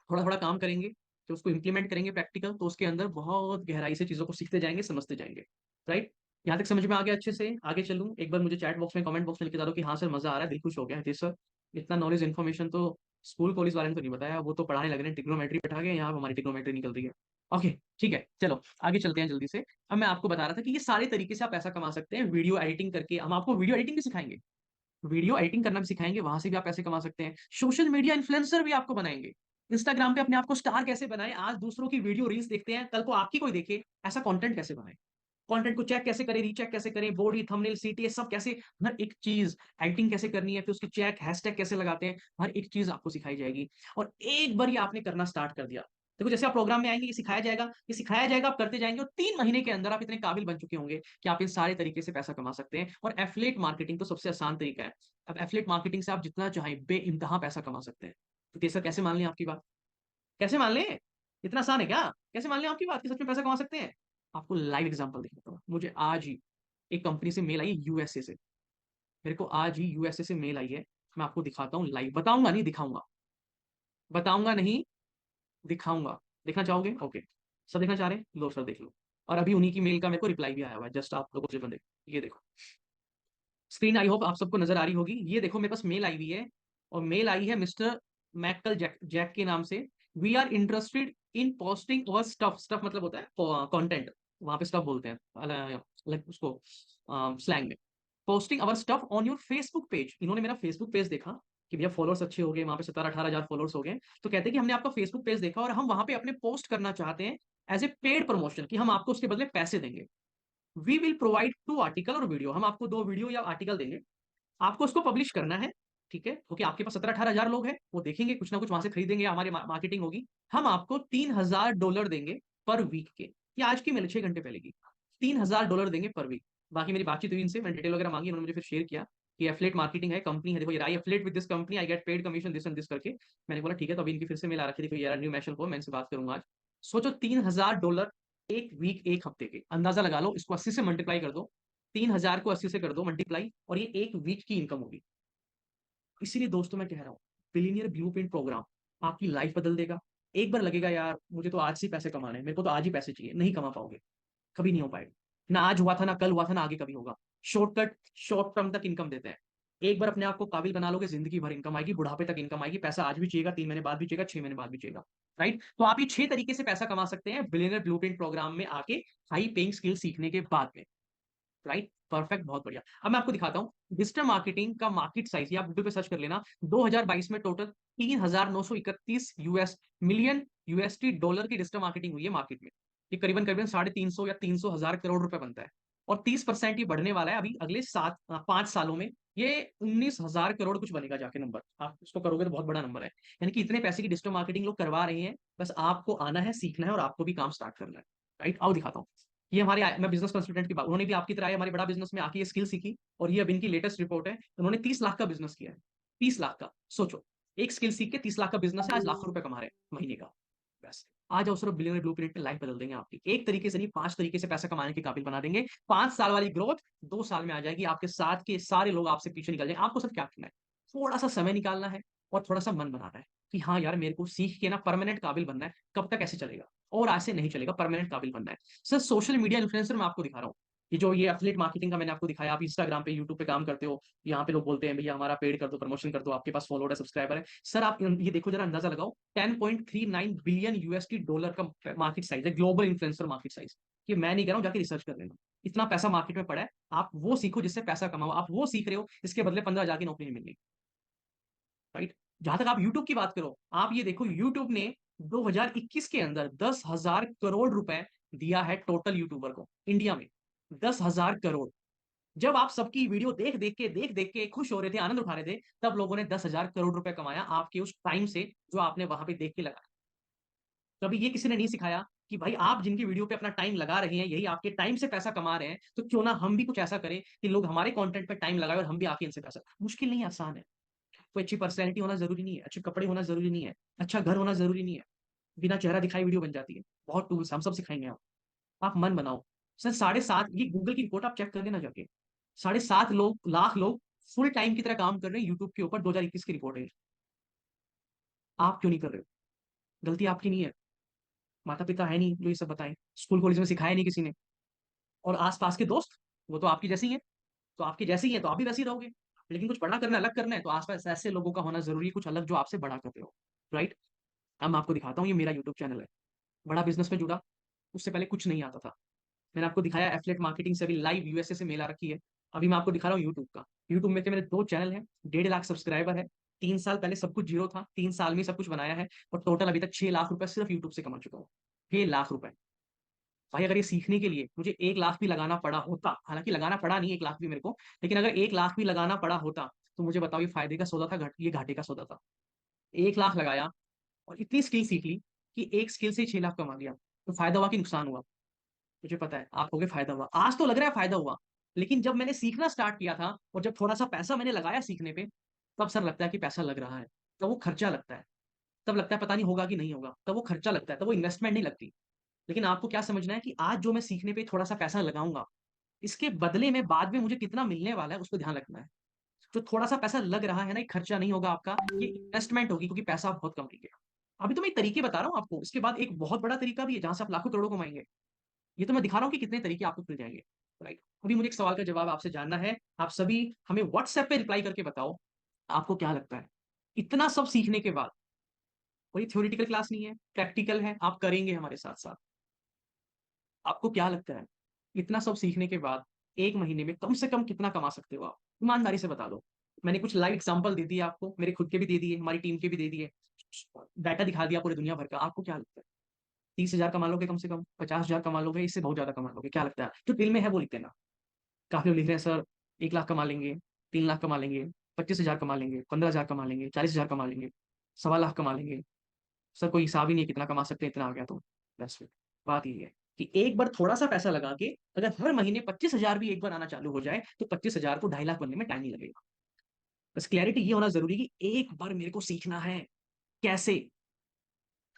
थोड़ा थोड़ा काम करेंगे, तो उसको इंप्लीमेंट करेंगे प्रैक्टिकल, तो उसके अंदर बहुत गहराई से चीजों को सीखते जाएंगे, समझते जाएंगे। राइट। यहाँ तक समझ में आ गया अच्छे से? आगे चलूँ, एक बार मुझे चैट बॉक्स में, कमेंट बॉक्स में लिख के बता दो कि हाँ सर मजा आ रहा है, दिल खुश हो गया है। जी सर, इतना नॉलेज इन्फॉर्मेशन तो स्कूल कॉलेज वाले ने तो नहीं बताया, वो तो पढ़ाने लग रहे हैं, टिग्नोमेट्री बैठा गए यहाँ, हमारी टिग्नोमेट्री निकल रही है। ओके, ठीक है, चलो आगे चलते हैं जल्दी से। अब मैं आपको बता रहा था कि ये सारे तरीके से आप पैसा कमा सकते हैं वीडियो एडिटिंग करके। हम आपको वीडियो एडिटिंग भी सिखाएंगे, वीडियो एडिटिंग करना भी सिखाएंगे, वहां से भी आप पैसे कमा सकते हैं। सोशल मीडिया इन्फ्लुएंसर भी आपको बनाएंगे। इंस्टाग्राम पे अपने आप को स्टार कैसे बनाए, आज दूसरों की वीडियो रील्स देखते हैं, कल को आपकी कोई देखे, ऐसा कंटेंट कैसे बनाए, कंटेंट को चेक कैसे करें, रीचेक कैसे करें, बॉडी थंबनेल सीटीएस सब कैसे, हर एक चीज एडिटिंग कैसे करनी है, फिर उसकी चेक हैशटैग कैसे लगाते हैं, हर एक चीज आपको सिखाई जाएगी। और एक बार ये आपने करना स्टार्ट कर दिया, देखो जैसे आप प्रोग्राम में आएंगे, ये सिखाया जाएगा, ये सिखाया जाएगा, आप करते जाएंगे, और 3 महीने के अंदर आप इतने काबिल बन चुके होंगे कि आप इन सारे तरीके से पैसा कमा सकते हैं। और एफिलिएट मार्केटिंग तो सबसे आसान तरीका है। अब एफिलिएट मार्केटिंग से आप जितना चाहें बेइंतहा पैसा कमा सकते हैं। तो तेसर कैसे मान लें आपकी बात, कैसे मान लें? इतना आसान है क्या? कैसे मान लें आपकी बात कि सच में पैसा कमा सकते हैं? आपको लाइव एग्जांपल दिखाता हूँ। मुझे आज ही एक कंपनी से मेल आई है, यूएसए से। मेरे को आज ही यूएसए से मेल आई है। मैं आपको दिखाता हूँ लाइव, बताऊंगा नहीं दिखाऊंगा, बताऊंगा नहीं दिखाऊंगा। देखना चाहोगे? ओके, सब देखना चाह रहे हैं, लो सर देख लो। और अभी उन्हीं की मेल का मेरे को रिप्लाई भी आया हुआ है, जस्ट आप लोगों से बंदे, ये देखो स्क्रीन, आई होप आप सबको नजर आ रही होगी। ये देखो मेरे पास मेल आई हुई है, और मेल आई है मिस्टर मैकल जैक जैक के नाम से। We are interested in posting और स्टफ, स्टफ मतलब होता है कंटेंट, वहां पे स्टफ बोलते हैं अलग उसको स्लैंग में। Posting our stuff on your Facebook page. इन्होंने मेरा फेसबुक पेज देखा कि भैया फॉलोअर्स अच्छे हो गए, वहां पे 17-18 हजार फॉलोअर्स हो गए। तो कहते हैं कि हमने आपका फेसबुक पेज देखा और हम वहां पे अपने पोस्ट करना चाहते हैं एज ए पेड प्रमोशन, कि हम आपको उसके बदले पैसे देंगे। वी विल प्रोवाइड 2 आर्टिकल और वीडियो, हम आपको 2 वीडियो या आर्टिकल देंगे, आपको उसको पब्लिश करना है। ठीक है, क्योंकि आपके पास 17-18 हजार लोग हैं, वो देखेंगे, कुछ ना कुछ वहां से खरीदेंगे, हमारी मार्केटिंग होगी। हम आपको $3000 देंगे पर वीक के। ये आज की मेरे 6 घंटे पहले की, $3000 देंगे पर वीक। बाकी मेरी बातचीत हुई इनसे, मैंने डिटेल वगैरह मांगी, उन्होंने मुझे फिर शेयर किया कि एफिलिएट मार्केटिंग है, कंपनी है, देखो ये I affiliate with this company, I get paid commission this and this करके। मैंने बोला ठीक है, तो अभी इनकी फिर से मेल आ रखी थी, देखो यार न्यू मैशल को मैं इनसे बात करूंगा आज। सोचो $3000 एक वीक, एक हफ्ते के, अंदाजा लगा लो, इसको 80 से मल्टीप्लाई कर दो, 3000 को 80 से कर दो मल्टीप्लाई, और ये एक वीक की इनकम होगी। इसीलिए दोस्तों मैं कह रहा हूँ, बिलियनियर ब्लूप्रिंट प्रोग्राम आपकी लाइफ बदल देगा। एक बार लगेगा यार मुझे तो आज से ही पैसे कमाने हैं, मेरे को तो आज ही पैसे चाहिए, नहीं कमा पाओगे, कभी नहीं हो पाएगा। ना आज हुआ था, ना कल हुआ था, ना आगे कभी होगा। शॉर्टकट, शॉर्ट टर्म तक इनकम देते हैं। एक बार अपने आप को काबिल बना लोगे, जिंदगी भर इनकम आएगी, बुढ़ापे तक इनकम आएगी। पैसा आज भी चाहिएगा, 3 महीने बाद भी चाहिएगा, 6 महीने बाद भी चाहिएगा। राइट। तो आप ये 6 तरीके से पैसा कमा सकते हैं बिलियनियर ब्लूप्रिंट प्रोग्राम में आके, हाई पेइंग स्किल सीखने के बाद में। राइट, परफेक्ट, बहुत बढ़िया। अब मैं आपको दिखाता हूँ डिजिटल मार्केटिंग का मार्केट साइज, ये आप गूगल पे सर्च कर लेना। 2022 में total 3931 US million USD dollar की डिजिटल मार्केटिंग हुई है मार्केट में। ये करीबन करीबन 350 या 300 हजार करोड़ रुपए बनता है। और 30% ये बढ़ने वाला है अभी अगले 5 सालों में। ये 19 हजार करोड़ कुछ बनेगा जाके नंबर, आप इसको करोगे तो बहुत बड़ा नंबर है। यानी कि इतने पैसे की डिजिटल मार्केटिंग लोग करवा रहे हैं, बस आपको आना है, सीखना है, और आपको भी काम स्टार्ट करना है। राइट, आओ दिखाता हूँ। ये हमारे मैं बिजनेस कंसल्टेंट की बात, उन्होंने भी आपकी तरह हमारे बड़ा बिजनेस में आके ये स्किल सीखी, और ये अब इनकी लेटेस्ट रिपोर्ट है, उन्होंने 30 लाख का बिजनेस किया है। 30 लाख का, सोचो, एक स्किल सीख के 30 लाख का बिजनेस है, आज लाखों रुपए कमा रहे हैं महीने का। बस आ जाओ, सिर्फ बिलियनर ब्लूप्रिंट पे लाइफ बदल देंगे आपकी, एक तरीके से नहीं 5 तरीके से पैसा कमाने के काबिल बना देंगे। 5 साल वाली ग्रोथ 2 साल में आ जाएगी, आपके साथ के सारे लोग आपसे पीछे निकल जाएंगे। आपको सिर्फ क्या करना है, थोड़ा सा समय निकालना है और थोड़ा सा मन बनाना है कि हाँ यार मेरे को सीख के ना परमानेंट काबिल बनना है। कब तक ऐसे चलेगा, और ऐसे नहीं चलेगा, परमानेंट काबिल बनना है। सर सोशल मीडिया इन्फ्लुएंसर मैं आपको दिखा रहा हूँ, ये जो ये एफिलिएट मार्केटिंग का मैंने आपको दिखाया, आप इंस्टाग्राम पे यूट्यूब पे काम करते हो, यहाँ पे लोग बोलते हैं भैया हमारा पेड कर दो, प्रमोशन कर दो, आपके पास फॉलोअर है, सब्सक्राइबर है। सर आप ये देखो जरा, अंदाजा लगाओ, 10.39 बिलियन यूएसडी डॉलर का मार्केट साइज है, ग्लोबल इन्फ्लुएंसर मार्केट साइज। ये मैं नहीं कह रहा हूँ, जाके रिसर्च कर लेना। इतना पैसा मार्केट में पड़ा है, आप वो सीखो जिससे पैसा कमाओ, आप वो सीख रहे हो, इसके बदले 15,000 की नौकरी नहीं मिलनी। राइट। जहां तक आप यूट्यूब की बात करो, आप ये देखो यूट्यूब ने 2021 के अंदर 10,000 करोड़ रुपए दिया है टोटल यूट्यूबर को इंडिया में। 10,000 करोड़। जब आप सबकी वीडियो देख देख के खुश हो रहे थे, आनंद उठा रहे थे, तब लोगों ने 10,000 करोड़ रुपए कमाया आपके उस टाइम से, जो आपने वहां पे देख के लगाया। कभी ये किसी ने नहीं सिखाया कि भाई आप जिनकी वीडियो पे अपना टाइम लगा रहे हैं, यही आपके टाइम से पैसा कमा रहे हैं, तो क्यों ना हम भी कुछ ऐसा करें कि लोग हमारे कंटेंट पे टाइम लगाए और हम भी आके इनसे पैसा। मुश्किल नहीं है, आसान है। कोई अच्छी पर्सनैलिटी होना जरूरी नहीं है, अच्छे कपड़े होना जरूरी नहीं है, अच्छा घर होना जरूरी नहीं है, बिना चेहरा दिखाई वीडियो बन जाती है। बहुत टूल्स हम सब सिखाएंगे आप मन बनाओ। सर 7.5, ये गूगल की रिपोर्ट आप चेक कर लेना जाके, 7.5 लाख लोग फुल टाइम की तरह काम कर रहे हैं यूट्यूब के ऊपर, 2021 की रिपोर्ट है। आप क्यों नहीं कर रहे हो? गलती आपकी नहीं है, माता पिता है नहीं जो ये सब बताएं, स्कूल कॉलेज में सिखाया नहीं किसी ने, और आसपास के दोस्त, वो तो आपकी जैसे ही है, तो आपकी जैसे ही है तो आप भी वैसे ही रहोगे। लेकिन कुछ बड़ा करना, अलग करना है, तो आसपास ऐसे लोगों का होना जरूरी है, कुछ अलग जो आपसे बड़ा कर रहे हो। राइट। अब मैं आपको दिखाता हूँ, ये मेरा यूट्यूब चैनल है, बड़ा बिजनेस में जुड़ा, उससे पहले कुछ नहीं आता था। मैंने आपको दिखाया एफलेट मार्केटिंग से, अभी लाइव यूएसए से मेल आ रखी है। अभी मैं आपको दिखा रहा हूँ यूट्यूब का, यूट्यूब में के मेरे 2 चैनल हैं, 1.5 लाख सब्सक्राइबर है। 3 साल पहले सब कुछ जीरो था, 3 साल में सब कुछ बनाया है, और टोटल अभी तक 6 लाख रुपए सिर्फ यूट्यूब से कमा चुका हूँ। 6 लाख रुपए। भाई अगर ये सीखने के लिए मुझे 1 लाख भी लगाना पड़ा होता, हालांकि लगाना पड़ा नहीं 1 लाख भी मेरे को, लेकिन अगर 1 लाख भी लगाना पड़ा होता, तो मुझे बताओ ये फायदे का सौदा था, ये घाटे का सौदा था। 1 लाख लगाया और इतनी स्किल सीख ली कि एक स्किल से ही 6 लाख कमा लिया, तो फायदा हुआ कि नुकसान हुआ? मुझे पता है आप कहोगे फायदा हुआ, आज तो लग रहा है फायदा हुआ, लेकिन जब मैंने सीखना स्टार्ट किया था और जब थोड़ा सा पैसा मैंने लगाया सीखने पे, तब सर लगता है कि पैसा लग रहा है, तब वो खर्चा लगता है, तब लगता है पता नहीं होगा कि नहीं होगा, तब वो खर्चा लगता है, तब वो इन्वेस्टमेंट नहीं लगती। लेकिन आपको क्या समझना है कि आज जो मैं सीखने पे थोड़ा सा पैसा लगाऊंगा, इसके बदले में बाद में मुझे कितना मिलने वाला है, उस पर ध्यान रखना है। जो थोड़ा सा पैसा लग रहा है ना, ये खर्चा नहीं होगा आपका, ये इन्वेस्टमेंट होगी, क्योंकि पैसा आप बहुत कम लेंगे। अभी तो मैं एक तरीके बता रहा हूँ आपको, इसके बाद एक बहुत बड़ा तरीका भी है जहां से आप लाखों करोड़ों कमाएंगे। ये तो मैं दिखा रहा हूँ कि कितने तरीके आपको मिल जाएंगे। राइट। अभी मुझे एक सवाल का जवाब आपसे जानना है, आप सभी हमें व्हाट्सएप पे रिप्लाई करके बताओ, आपको क्या लगता है, इतना सब सीखने के बाद, और ये थ्योरेटिकल क्लास नहीं है, प्रैक्टिकल है, आप करेंगे हमारे साथ साथ, आपको क्या लगता है इतना सब सीखने के बाद एक महीने में कम से कम कितना कमा सकते हो आप? ईमानदारी से बता दो। मैंने कुछ लाइव एग्जांपल दे दिए आपको, मेरे खुद के भी दे दिए, हमारी टीम के भी दे दिए, डाटा दिखा दिया पूरी दुनिया भर का। आपको क्या लगता है 30,000 कमा लोगे, कम से कम 50,000 कमा लोगे, इससे बहुत ज्यादा कमा लोगे? क्या लगता है? जो दिल में है वो लिख देना। काफी लोग लिख रहे हैं सर 1 लाख कमा लेंगे, 3 लाख कमा लेंगे, 25,000 कमा लेंगे, 15,000 कमा लेंगे, 40,000 कमा लेंगे, 1.25 लाख कमा लेंगे। सर कोई हिसाब ही नहीं है कितना कमा सकते हैं, इतना आ गया तो बस फिर। बात ये है कि एक बार थोड़ा सा पैसा लगा के, अगर हर महीने 25,000 भी एक बार आना चालू हो जाए, तो 25,000 को 2.5 लाख बनने में टाइम नहीं लगेगा। बस क्लैरिटी ये होना जरूरी है कि एक बार मेरे को सीखना है कैसे।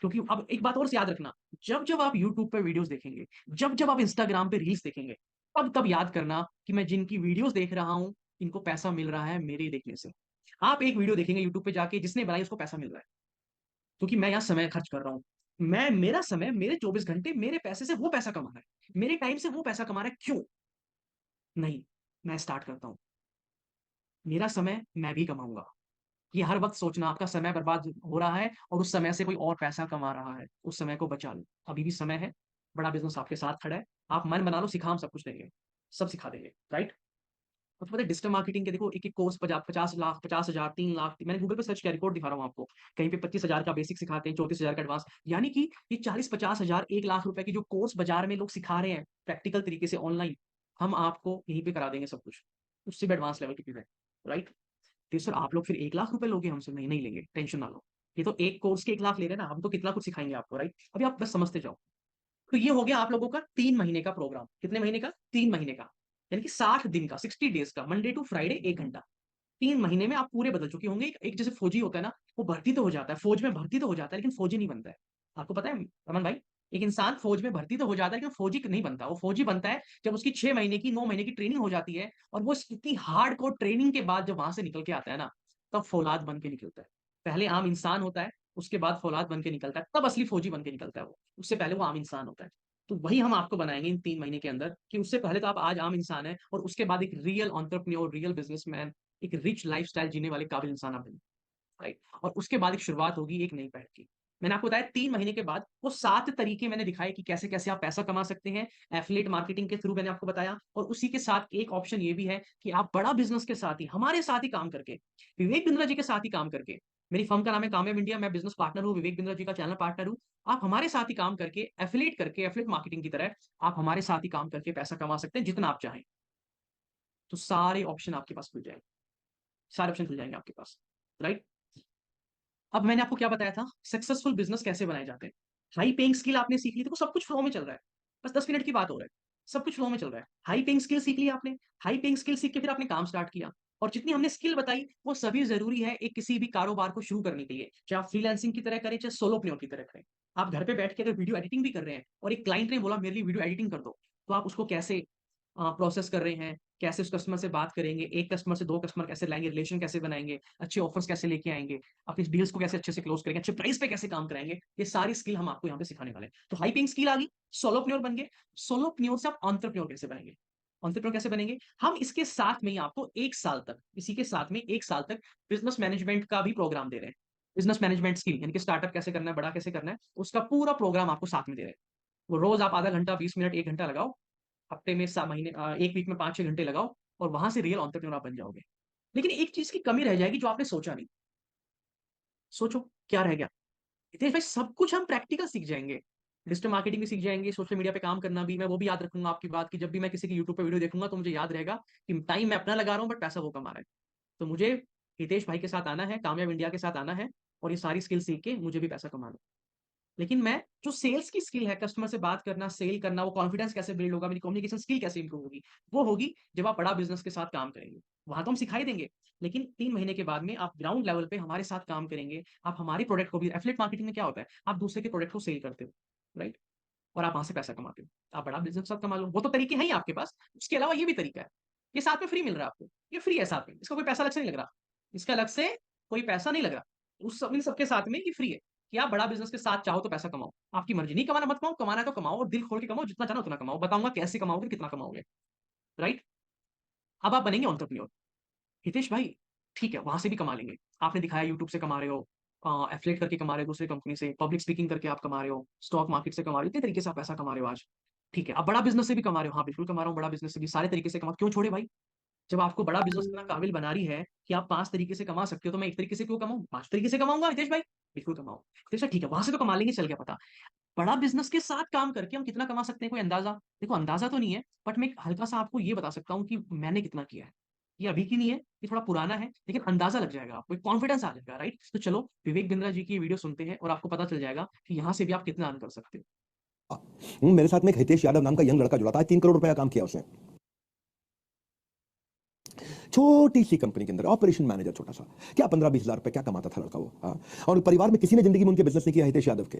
क्योंकि अब एक बात और से याद रखना, जब जब आप यूट्यूब पे वीडियोस देखेंगे, जब जब आप इंस्टाग्राम पे रील्स देखेंगे, तब तब याद करना कि मैं जिनकी वीडियोस देख रहा हूं, इनको पैसा मिल रहा है मेरे देखने से। आप एक वीडियो देखेंगे यूट्यूब पे जाके, जिसने बनाई उसको पैसा मिल रहा है, क्योंकि मैं यहाँ समय खर्च कर रहा हूँ। मैं मेरा समय, मेरे 24 घंटे, मेरे पैसे से वो पैसा कमा रहा है, मेरे टाइम से वो पैसा कमा रहा है, क्यों नहीं? मैं स्टार्ट करता हूँ, मेरा समय मैं भी कमाऊंगा। ये हर वक्त सोचना, आपका समय बर्बाद हो रहा है और उस समय से कोई और पैसा कमा रहा है, उस समय को बचा लो, अभी भी समय है। बड़ा बिजनेस आपके साथ खड़ा है, आप मन बना लो, सिखा हम सब कुछ देंगे, सब सिखा देंगे। राइट। और तो पता है डिजिटल मार्केटिंग के देखो, एक एक कोर्स 50 लाख, 50,000, 3 लाख, मैंने गूगल पे सर्च किया, रिकॉर्ड दिखा रहा हूँ आपको। कहीं पे 25,000 का बेसिक सिखाते हैं, 34,000 का एडवांस, यानी कि ये 40-50,000, 1 लाख रुपए की जो कोर्स बाजार में लोग सिखा रहे हैं प्रैक्टिकल तरीके से ऑनलाइन, हम आपको यहीं पे करा देंगे सब कुछ, उससे भी एडवांस लेवल की चीजें। राइट। तो सर आप लोग फिर 1 लाख रुपए लोगे हमसे? नहीं, नहीं लेंगे, टेंशन ना लो। ये तो एक कोर्स के 1 लाख ले रहे हैं ना, हम तो कितना कुछ सिखाएंगे आपको। राइट। अभी आप बस समझते जाओ। तो ये हो गया आप लोगों का 3 महीने का प्रोग्राम। कितने महीने का? 3 महीने का। यानी कि 60 दिन का, 60 डेज का, मंडे टू फ्राइडे 1 घंटा। 3 महीने में आप पूरे बदल चुके होंगे। एक जैसे फौजी होता है ना, वो भर्ती तो हो जाता है, फौज में भर्ती तो हो जाता है, लेकिन फौजी नहीं बनता है। आपको पता है रमन भाई? एक इंसान फौज में भर्ती तो हो जाता है, लेकिन फौजी नहीं बनता। वो फौजी बनता है जब उसकी 6 महीने की, 9 महीने की ट्रेनिंग हो जाती है, और वो इतनी हार्डकोर ट्रेनिंग के बाद जब वहां से निकल के आता है ना, तब फौलाद बन के निकलता है। पहले आम इंसान होता है, उसके बाद फौलाद बन के निकलता है, तब असली फौजी बन के निकलता है वो। उससे पहले वो आम इंसान होता है। तो वही हम आपको बनाएंगे इन 3 महीने के अंदर, कि उससे पहले तो आप आज आम इंसान है, और उसके बाद एक रियल एंटरप्रेन्योर, रियल बिजनेसमैन, एक रिच लाइफस्टाइल जीने वाले काबिल इंसान आप बने। राइट? और उसके बाद एक शुरुआत होगी एक नई पहल की। मैंने आपको बताया 3 महीने के बाद वो 7 तरीके मैंने दिखाए कि कैसे-कैसे आप पैसा कमा सकते हैं। एफिलिएट मार्केटिंग के थ्रू मैंने आपको बताया, और उसी के साथ एक ऑप्शन ये भी है कि आप बड़ा बिज़नेस के साथ ही, हमारे साथ ही काम करके, विवेक बिंद्रा जी के साथ ही काम करके, मेरी फर्म का नाम है कामयाब इंडिया, मैं बिज़नेस पार्टनर हूँ, विवेक बिंद्रा जी का चैनल पार्टनर हूँ। आप हमारे साथ ही काम करके, एफिलिएट करके, एफिलिएट मार्केटिंग की तरह आप हमारे साथ ही काम करके पैसा कमा सकते हैं जितना आप चाहें। तो सारे ऑप्शन आपके पास खुल जाएँगे। सारे ऑप्शन खुल जाएँगे आपके पास। राइट? अब मैंने आपको क्या बताया था? सक्सेसफुल बिज़नेस कैसे बनाए जाते हैं। हाई पेइंग स्किल आपने सीख ली, देखो सब कुछ फ्लो में चल रहा है। बस 10 मिनट की बात हो रहा है। सब कुछ फ्लो में चल रहा है। हाई पेइंग स्किल सीख ली आपने, हाई पेइंग स्किल सीख के फिर आपने काम स्टार्ट किया, और जितनी हमने स्किल बताई, वो सभी ज़रूरी है एक किसी भी कारोबार को शुरू करने के लिए। चाहे आप फ्रीलांसिंग की तरह करें, चाहे सोलोप्reneur की तरह करें। आप घर पे बैठ के अगर वीडियो एडिटिंग भी कर रहे हैं, और एक क्लाइंट ने बोला मेरे लिए वीडियो एडिटिंग कर दो, तो आप उसको कैसे प्रोसेस कर रहे हैं, कैसे उस कस्टमर से बात करेंगे, एक कस्टमर से 2 कस्टमर कैसे लाएँगे, रिलेशन कैसे बनाएँगे, अच्छे ऑफर्स कैसे लेके आएँगे, अपनी डील्स को कैसे अच्छे से क्लोज़ करेंगे, अच्छे प्राइस पे कैसे काम कराएँगे, ये सारी स्किल हम आपको यहाँ पे सिखाने वाले हैं। तो हाई पेइंग स्किल आ गई, सोलोप्reneur बन गए, सोलोप्reneur से आप एंटरप्रेन्योर कैसे बनेंगे? एंटरप्रेन्योर कैसे बनेंगे? हम इसके साथ में ही आपको 1 साल तक, इसी के साथ में 1 साल तक बिज़नेस मैनेजमेंट का भी प्रोग्राम दे रहे हैं। बिज़नेस मैनेजमेंट स्किल यानी कि स्टार्टअप कैसे करना है, बड़ा कैसे करना है, उसका पूरा प्रोग्राम आपको साथ में दे रहे हैं। वो रोज़ आप आधा घंटा, 20 मिनट, 1 घंटा लगाओ, हफ्ते में 1 वीक में 5-6 घंटे लगाओ, और वहाँ से रियल एंटरप्रेन्योर आप बन जाओगे। लेकिन एक चीज़ की कमी रह जाएगी जो आपने सोचा नहीं। सोचो, क्या रह गया? हितेश भाई सब कुछ हम प्रैक्टिकल सीख जाएँगे। डिजिटल मार्केटिंग भी सीख जाएँगे, सोशल मीडिया पे काम करना भी, मैं वो भी याद रखूँगा आपकी बात कि जब भी मैं किसी की यूट्यूब पे वीडियो देखूँगा तो मुझे याद रहेगा कि टाइम मैं अपना लगा रहा हूँ बट पैसा वो कमा रहा है। तो मुझे हितेश भाई के साथ आना है, कामयाब इंडिया के साथ आना है, और ये सारी स्किल सीख के मुझे भी पैसा कमाना है। लेकिन मैं जो सेल्स की स्किल है, कस्टमर से बात करना, सेल करना, वो कॉन्फिडेंस कैसे बिल्ड होगा, मेरी कम्युनिकेशन स्किल कैसे इंप्रूव होगी, वो होगी जब आप बड़ा बिज़नेस के साथ काम करेंगे। वहाँ तो हम सिखा ही देंगे, लेकिन 3 महीने के बाद में आप ग्राउंड लेवल पे हमारे साथ काम करेंगे। आप हमारी प्रोडक्ट को भी, एफिलिएट मार्केटिंग में क्या होता है, आप दूसरे के प्रोडक्ट को सेल करते हो, राइट? और आप वहाँ से पैसा कमाते हो। आप बड़ा बिज़नेस के साथ कमा लो, वो तो तरीके हैं ही आपके पास। उसके अलावा ये भी तरीका है, ये साथ में फ्री मिल रहा है आपको, ये फ्री है साथ में, इसका कोई पैसा अलग से नहीं लग रहा। इसका अलग से कोई पैसा नहीं लग रहा। उस सब इन सबके साथ में ये फ्री है, कि आप बड़ा बिज़नेस के साथ चाहो तो पैसा कमाओ। आपकी मर्ज़ी, नहीं कमाना मत कमाओ, कमाना है तो कमाओ, और दिल खोल के कमाओ, जितना चाहो उतना कमाओ। बताऊँगा कैसे कमाओगे, कितना कमाओगे, राइट? अब आप बनेंगे एंटरप्रेन्योर। हितेश भाई, ठीक है, वहाँ से भी कमा लेंगे। आपने दिखाया यूट्यूब से कमा रहे हो, एफिलिएट करके कमा रहे हो दूसरी कंपनी से, पब्लिक स्पीकिंग करके आप कमा रहे हो, स्टॉक मार्केट से कमा रहे हो, इतने तरीके से आप पैसा कमा रहे हो आज। ठीक है, आप बड़ा बिज़नेस से भी कमा रहे हो, हाँ, बिल्कुल कमा रहा हूँ, बड़ा बिज़नेस से भी सारे तरीके से क्यों छोड़े भाई? जब आपको बड़ा बिज़नेस इतना काबिल बना रही है कि आप 5 तरीके से कमा सकते हो, तो मैं 1 तरीके से क्यों कमाऊँ? 5 तरीके से कमाऊँगा हितेश भाई, बिल्कुल कमाओ। हितेश भाई ठीक है, वहाँ से तो कमा लेंगे, चल गया पता। बड़ा बिज़नेस के साथ काम करके हम कितना कमा सकते हैं, कोई अंदाज़ा? देखो अंदाज़ा तो नहीं है, बट मैं एक हल्का-सा आपको ये बता सकता हूँ कि मैंने कितना किया है। ये अभी की नहीं है, ये थोड़ा पुराना है, लेकिन अंदाज़ा लग जाएगा आपको, एक कॉन्फिडेंस आ जाएगा, राइट? तो चलो विवेक बिंद्रा जी की वीडियो सुनते हैं, और आपको पता चल जाएगा कि यहाँ से भी आप कितना अर्न कर सकते हो। मेरे साथ में एक हितेश यादव नाम का यंग लड़का जुड़ा था, 3 करोड़ रुपए का काम किया उसने। छोटी सी कंपनी के अंदर ऑपरेशन मैनेजर, छोटा सा, क्या 15-20 हजार रुपए क्या कमाता था लड़का वो। हाँ। और परिवार में किसी ने जिंदगी में उनके बिजनेस नहीं किया हितेश यादव के।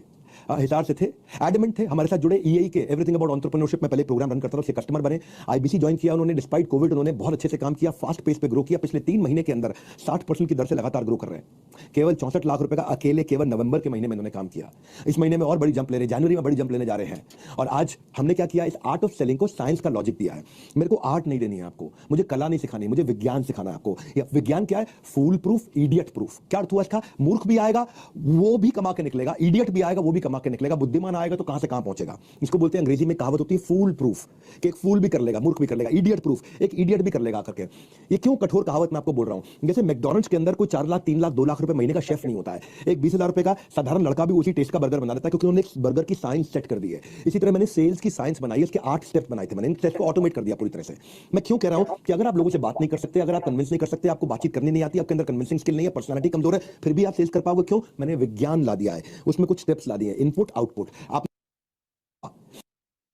हिसार से थे, एडमेंट थे, हमारे साथ जुड़े, ईएई के एवरीथिंग अबाउट एंटरप्रेन्योरशिप में पहले प्रोग्राम रन करता था, उसके कस्टमर बने, आईबीसी ज्वाइन किया उन्होंने, डिस्पाइट कोविड उन्होंने बहुत अच्छे से काम किया, फास्ट पेस पे ग्रो किया, पिछले 3 महीने के अंदर 60% की दर से लगातार ग्रो कर रहे हैं। केवल 64 लाख रुपए का अकेले केवल नवंबर के महीने में इन्होंने काम किया। इस महीने में और बड़ी जंप ले रहे, जनवरी में बड़ी जंप लेने जा रहे हैं। और आज हमने क्या किया, इस आर्ट ऑफ सेलिंग को साइंस का लॉजिक दिया है। मेरे को आर्ट नहीं देनी है आपको, मुझे कला नहीं सिखानी, मुझे विज्ञान सिखाना है आपको। विज्ञान क्या है? फूल प्रूफ, इडियट प्रूफ। क्या अर्थ हुआ इसका? मूर्ख भी आएगा वो भी कमा के निकलेगा, इडियट भी आएगा वो भी कमा के निकलेगा, बुद्धिमान आएगा तो कहां से कहां पहुंचेगा। इसको बोलते हैं, अंग्रेजी में कहावत होती है फूल प्रूफ, कि एक फूल भी कर लेगा, मूर्ख भी कर लेगा। इडियट प्रूफ, एक इडियट भी कर लेगा करके। ये क्यों कठोर कहावत मैं आपको बोल रहा हूं? जैसे मैकडॉनल्ड्स के अंदर कोई 4 लाख, 3 लाख, 2 लाख रुपए महीने का शेफ नहीं होता है। एक 20,000 रुपए का साधारण लड़का भी उसी टेस्ट का बर्गर बना देता है, क्योंकि उन्होंने बर्गर की साइंस सेट कर दी है। इसी तरह मैंने सेल्स की साइंस बनाई है, इसके 8 स्टेप बनाए थे मैंने, इन स्टेप को ऑटोमेट कर दिया पूरी तरह से। मैं क्यों कह रहा हूं कि अगर आप लोगों से बात नहीं कर सकते, अगर आप कन्विंस नहीं कर सकते, आपको बातचीत करनी नहीं आती, आपके अंदर कन्विंसिंग स्किल नहीं है, पर्सनालिटी कमजोर है, फिर भी आप सेल्स कर पाओगे क्यों? मैंने विज्ञान ला दिया है, उसमें कुछ स्टेप्स ला दिए, इनपुट आउटपुट। आप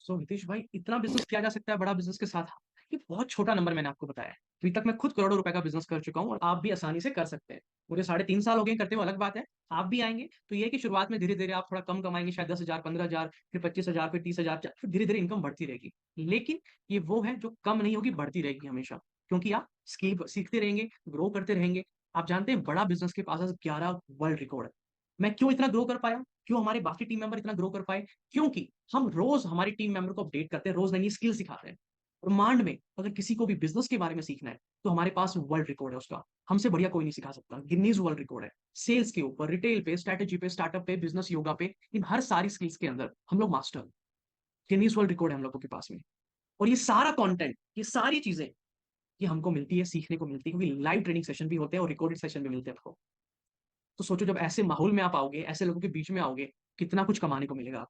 सो हितेश भाई, इतना बिज़नेस किया जा सकता है बड़ा बिज़नेस के साथ? ये बहुत छोटा नंबर मैंने आपको बताया है। अभी तक मैं खुद करोड़ों रुपए का बिज़नेस कर चुका हूँ और आप भी आसानी से कर सकते हैं। मुझे साढ़े 3 साल हो गए करते हुए, अलग बात है। आप भी आएँगे तो ये है कि शुरुआत में धीरे-धीरे आप थोड़ा कम कमाएँगे, शायद 10,000, 15,000, फिर 25,000, फिर 30,000, फिर धीरे-धीरे इनकम बढ़ती रहेगी। लेकिन ये वो है जो कम नहीं होगी, बढ़ती रहेगी हमेशा। क्योंकि आप स्किल सीखते रहेंगे, ग्रो करते रहेंगे। आप जानते हैं बड़ा बिज़नेस के पास आज 11 वर्ल्ड रिकॉर्ड है। मैं क्यों इतना ग्रो कर पाया? क्यों हमारे बाकी टीम मेंबर इतना ग्रो कर पाए? क्योंकि हम रोज़ हमारी टीम मेंबर को अपडेट करते हैं, रोज़ नई-नई स्किल सिखाते हैं। ब्रह्मांड में अगर किसी को भी बिज़नेस के बारे में सीखना है, तो हमारे पास वर्ल्ड रिकॉर्ड है उसका। हमसे बढ़िया कोई नहीं सिखा सकता। गिनीज़ वर्ल्ड रिकॉर्ड है। सेल्स के ऊपर, रिटेल पे, स्ट्रैटेजी पे, स्टार्टअप पे, बिज़नेस योगा पे, इन हर सारी स्किल्स के अंदर हम लोग मास्टर हैं। गिनीज़ वर्ल्ड रिकॉर्ड है हम लोगों के पास में। और ये सारा कंटेंट, ये सारी चीज़ें, ये हमको मिलती है, सीखने को मिलती है, क्योंकि लाइव ट्रेनिंग सेशन भी होते हैं और रिकॉर्डेड सेशन भी मिलते हैं आपको। तो सोचो, जब ऐसे माहौल में आप आओगे, ऐसे लोगों के बीच में आओगे, कितना कुछ कमाने को मिलेगा।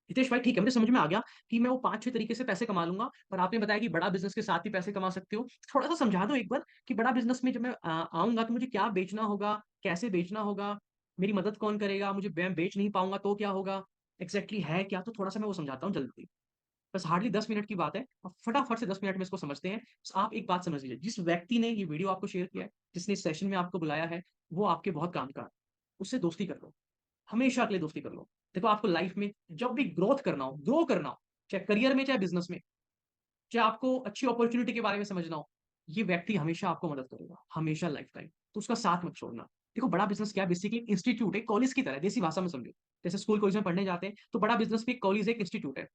हितेश भाई, ठीक है, मुझे समझ में आ गया कि मैं वो 5-6 तरीके से पैसे कमा लूँगा, पर आपने बताया कि बड़ा बिज़नेस के साथ ही पैसे कमा सकते हो। थोड़ा-सा समझा दो एक बार कि बड़ा बिज़नेस में जब मैं आऊँगा तो मुझे क्या बेचना होगा? कैसे बेचना होगा? मेरी मदद कौन करेगा? मुझे मैं बेच नहीं पाऊँगा तो क्या होगा? एग्ज़ैक्टली है क्या? तो थोड़ा-सा मैं वो समझाता हूँ जल्दी। बस हार्डली 10 मिनट की बात है और फटाफट से 10 मिनट में इसको समझते हैं। बस आप एक बात समझ लीजिए, जिस व्यक्ति ने ये वीडियो आपको शेयर किया है, जिसने इस सेशन में आपको बुलाया है, वो आपके बहुत काम का है। उससे दोस्ती कर लो। हमेशा के लिए दोस्ती कर लो। देखो, आपको लाइफ में जब भी ग्रोथ करना हो, ग्रो करना हो, चाहे करियर में, चाहे बिज़नेस में, चाहे आपको अच्छी अपॉर्च्युनिटी के बारे में समझना हो, ये व्यक्ति हमेशा आपको मदद करेगा, हमेशा लाइफ टाइम। तो उसका साथ मत छोड़ना। देखो, बड़ा बिज़नेस क्या है? बेसिकली इंस्टीट्यूट है, कॉलेज की तरह है, देसी भाषा में समझो। जैसे स्कूल कॉलेज में पढ़ने जाते हैं, तो बड़ा बिज़नेस भी एक कॉलेज, एक इंस्टीट्यूट है,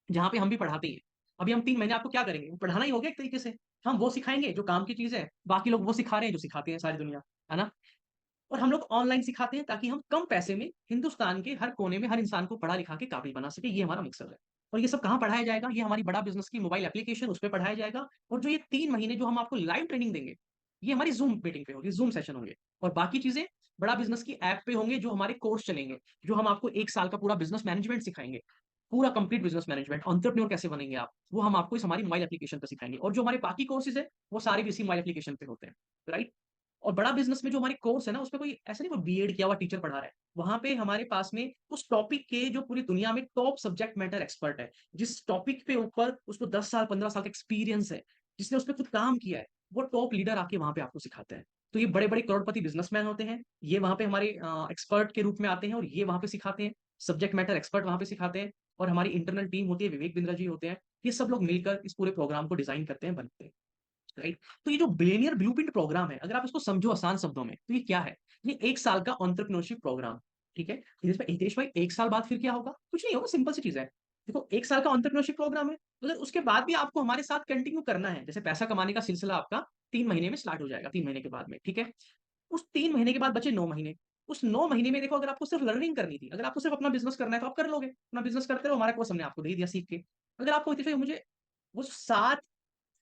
जहाँ पे हम भी पढ़ाते ही हैं। अभी हम 3 महीने आपको क्या करेंगे? पढ़ाना ही हो गया एक तरीके से। हम वो सिखाएँगे जो काम की चीज़ है, बाकी लोग वो सिखा रहे हैं जो सिखाते हैं सारी दुनिया, है ना? और हम लोग ऑनलाइन सिखाते हैं ताकि हम कम पैसे में हिंदुस्तान के हर कोने में हर इंसान को पढ़ा-लिखा के काबिल बना सकें, ये हमारा मकसद है। और ये सब कहाँ पढ़ाया जाएगा? ये हमारी बड़ा बिज़नेस की मोबाइल एप्लीकेशन, उसपे पढ़ाया जाएगा। और जो ये 3 महीने जो हम आपको लाइव ट्रेनिंग देंगे, ये हमारी ज़ूम मीटिंग पे होगी, ज़ूम सेशन होंगे। और बाकी चीज़ें बड़ा बिज़नेस की ऐप पे होंगे, जो हमारे कोर्स चलेंगे, जो हम आपको 1 साल का पूरा बिज़नेस मैनेजमेंट सिखाएँगे। पूरा कंप्लीट बिज़नेस मैनेजमेंट, एंटरप्रेन्योर कैसे बनेंगे आप, वो हम आपको इस हमारी मोबाइल एप्लीकेशन पे सिखाएँगे। और जो हमारे बाकी कोर्सेज़ हैं, वो सारे भी इसी मोबाइल एप्लीकेशन पे होते हैं, राइट? और बड़ा बिज़नेस में जो हमारे कोर्स है ना, उसमें कोई ऐसा नहीं, कोई बीएड किया हुआ टीचर पढ़ा रहा है। वहाँ पे हमारे पास में उस टॉपिक के जो पूरी दुनिया में टॉप सब्जेक्ट मैटर एक्सपर्ट है, जिस टॉपिक पे ऊपर उसको 10 साल, 15 साल का एक्सपीरियंस है, जिसने उसपे खुद काम किया है, वो टॉप लीडर आके वहाँ पे आपको सिखाते हैं। तो ये बड़े-बड़े करोड़पति बिज़नेसमैन होते हैं, ये वहाँ पे हमारे एक्सपर्ट के रूप में आते हैं और ये वहाँ पे सिखाते हैं, सब्जेक्ट मैटर एक्सपर्ट वहाँ पे सिखाते हैं। और हमारी इंटरनल टीम होती है, विवेक बिंद्रा जी होते हैं, ये सब लोग मिलकर इस पूरे प्रोग्राम को डिज़ाइन करते हैं, बनाते हैं। राइट? तो ये जो बिलियनियर ब्लूप्रिंट प्रोग्राम है, अगर आप इसको समझो आसान शब्दों में, तो ये क्या है? ये 1 साल का एंटरप्रेन्योरशिप प्रोग्राम, ठीक है? हितेश भाई, 1 साल बाद फिर क्या होगा? कुछ नहीं होगा, सिंपल सी चीज़ है। देखो, 1 साल का एंटरप्रेन्योरशिप प्रोग्राम है, अगर उसके बाद भी आपको हमारे साथ कंटिन्यू करना है, जैसे पैसा कमाने का सिलसिला आपका 3 महीने में स्टार्ट हो जाएगा, 3 महीने के बाद में, ठीक है? उस 3 महीने के बाद बचे 9 महीने। उस 9 महीने में देखो, अगर आपको सिर्फ लर्निंग करनी थी, अगर आपको सिर्फ अपना बिज़नेस करना है, तो आप कर लोगे। अपना बिज़नेस करते रहो, हमारा कोर्स हमने आपको दे दिया सीख के। अगर आपको हितेश भाई, मुझे वो 7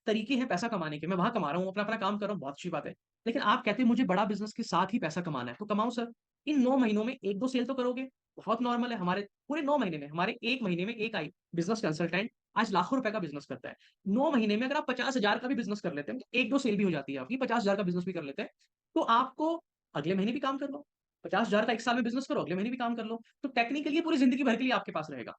तरीके हैं पैसा कमाने के, मैं वहाँ कमा रहा हूँ, अपना-अपना काम कर रहा हूँ, बहुत अच्छी बात है। लेकिन आप कहते हैं मुझे बड़ा बिज़नेस के साथ ही पैसा कमाना है, तो कमाओ सर। इन 9 महीनों में 1-2 सेल तो करोगे, बहुत नॉर्मल है। हमारे पूरे 9 महीने में, हमारे 1 महीने में 1 आई बिज़नेस कंसल्टेंट आज लाखों रुपए का बिज़नेस करता है। 9 महीने में अगर आप 50,000 का भी बिज़नेस कर लेते हैं, तो 1-2 सेल भी हो जाती है आपकी, 50,000 का बिज़नेस भी कर लेते हैं, तो आपको अगले महीने भी काम कर लो। 50,000 का 1 साल में बिज़नेस करो, अगले महीने भी काम कर लो। तो टेक्निकली ये पूरी ज़िंदगी भर के लिए आपके पास रहेगा।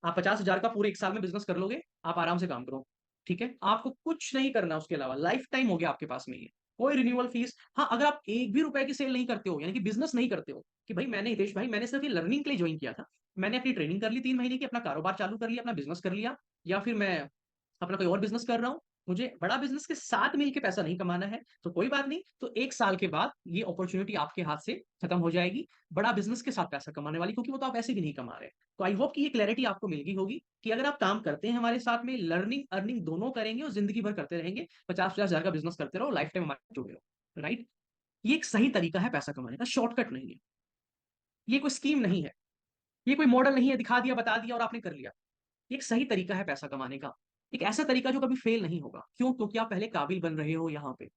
आप 50,000 का पूरे 1 साल में बिज़नेस कर लोगे, आप आराम से काम करो, ठीक है? आपको कुछ नहीं करना उसके अलावा, लाइफ़ टाइम हो गया आपके पास में ये। कोई रिन्यूअल फ़ीस, हाँ, अगर आप 1 भी रुपए की सेल नहीं करते हो, यानी कि बिज़नेस नहीं करते हो, कि भाई मैंने, हितेश भाई, मैंने सिर्फ़ ये लर्निंग के लिए जॉइन किया था। मैंने अपनी ट्रेनिंग कर ली 3 महीने की, अपना कारोबार चालू कर लिया, अपना बिज़नेस कर लिया, या फिर मैं अपना कोई और बिज़नेस कर रहा हूँ। मुझे बड़ा बिज़नेस के साथ मिल के पैसा नहीं कमाना है, तो कोई बात नहीं, तो 1 साल के बाद ये अपॉर्च्युनिटी आपके हाथ से खत्म हो जाएगी, बड़ा बिज़नेस के साथ पैसा कमाने वाली, क्योंकि वो तो आप ऐसे भी नहीं कमा रहे। तो आई होप कि ये क्लैरिटी आपको मिल गई होगी कि अगर आप काम करते हैं हमारे साथ में, लर्निंग, अर्निंग दोनों करेंगे और ज़िंदगी भर करते रहेंगे, 50-50 हज़ार का बिज़नेस करते रहो, लाइफ टाइम हमारे जुड़े रहो, राइट? ये एक सही तरीका है पैसा कमाने का, शॉर्टकट नहीं है। ये कोई स्कीम नहीं है, ये कोई मॉडल नहीं है, दिखा दिया, बता दिया और आपने कर लिया। ये एक सही तरीका है पैसा कमाने का। एक ऐसा तरीका जो कभी फेल नहीं होगा। क्यों? क्योंकि आप पहले काबिल बन रहे हो यहाँ पे।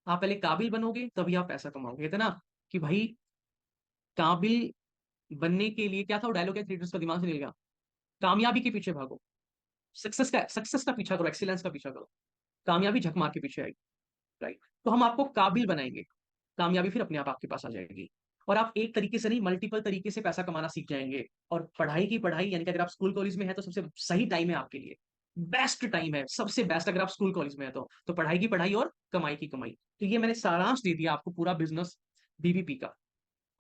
आप पहले काबिल बनोगे, तभी आप पैसा कमाओगे। कहते हैं ना कि भाई, काबिल बनने के लिए क्या था वो डायलॉग, है थ्री इडियट्स का, दिमाग से निकल गया। कामयाबी के पीछे भागो। सक्सेस का पीछा करो, एक्सीलेंस का पीछा करो। कामयाबी झक मार के पीछे आएगी, राइट? तो हम आपको काबिल बनाएँगे। कामयाबी फिर अपने आप आपके पास आ जाएगी। और आप एक तरीके से नहीं, मल्टीपल तरीके से पैसा कमाना सीख जाएंगे। और पढ़ाई की पढ़ाई, यानी कि अगर आप स्कूल कॉलेज में है तो सबसे सही टाइम है आपके लिए, बेस्ट टाइम है, सबसे बेस्ट अगर आप स्कूल कॉलेज में है तो पढ़ाई की पढ़ाई और कमाई की कमाई। तो ये मैंने सारांश दे दिया आपको पूरा बिजनेस बीबीपी का।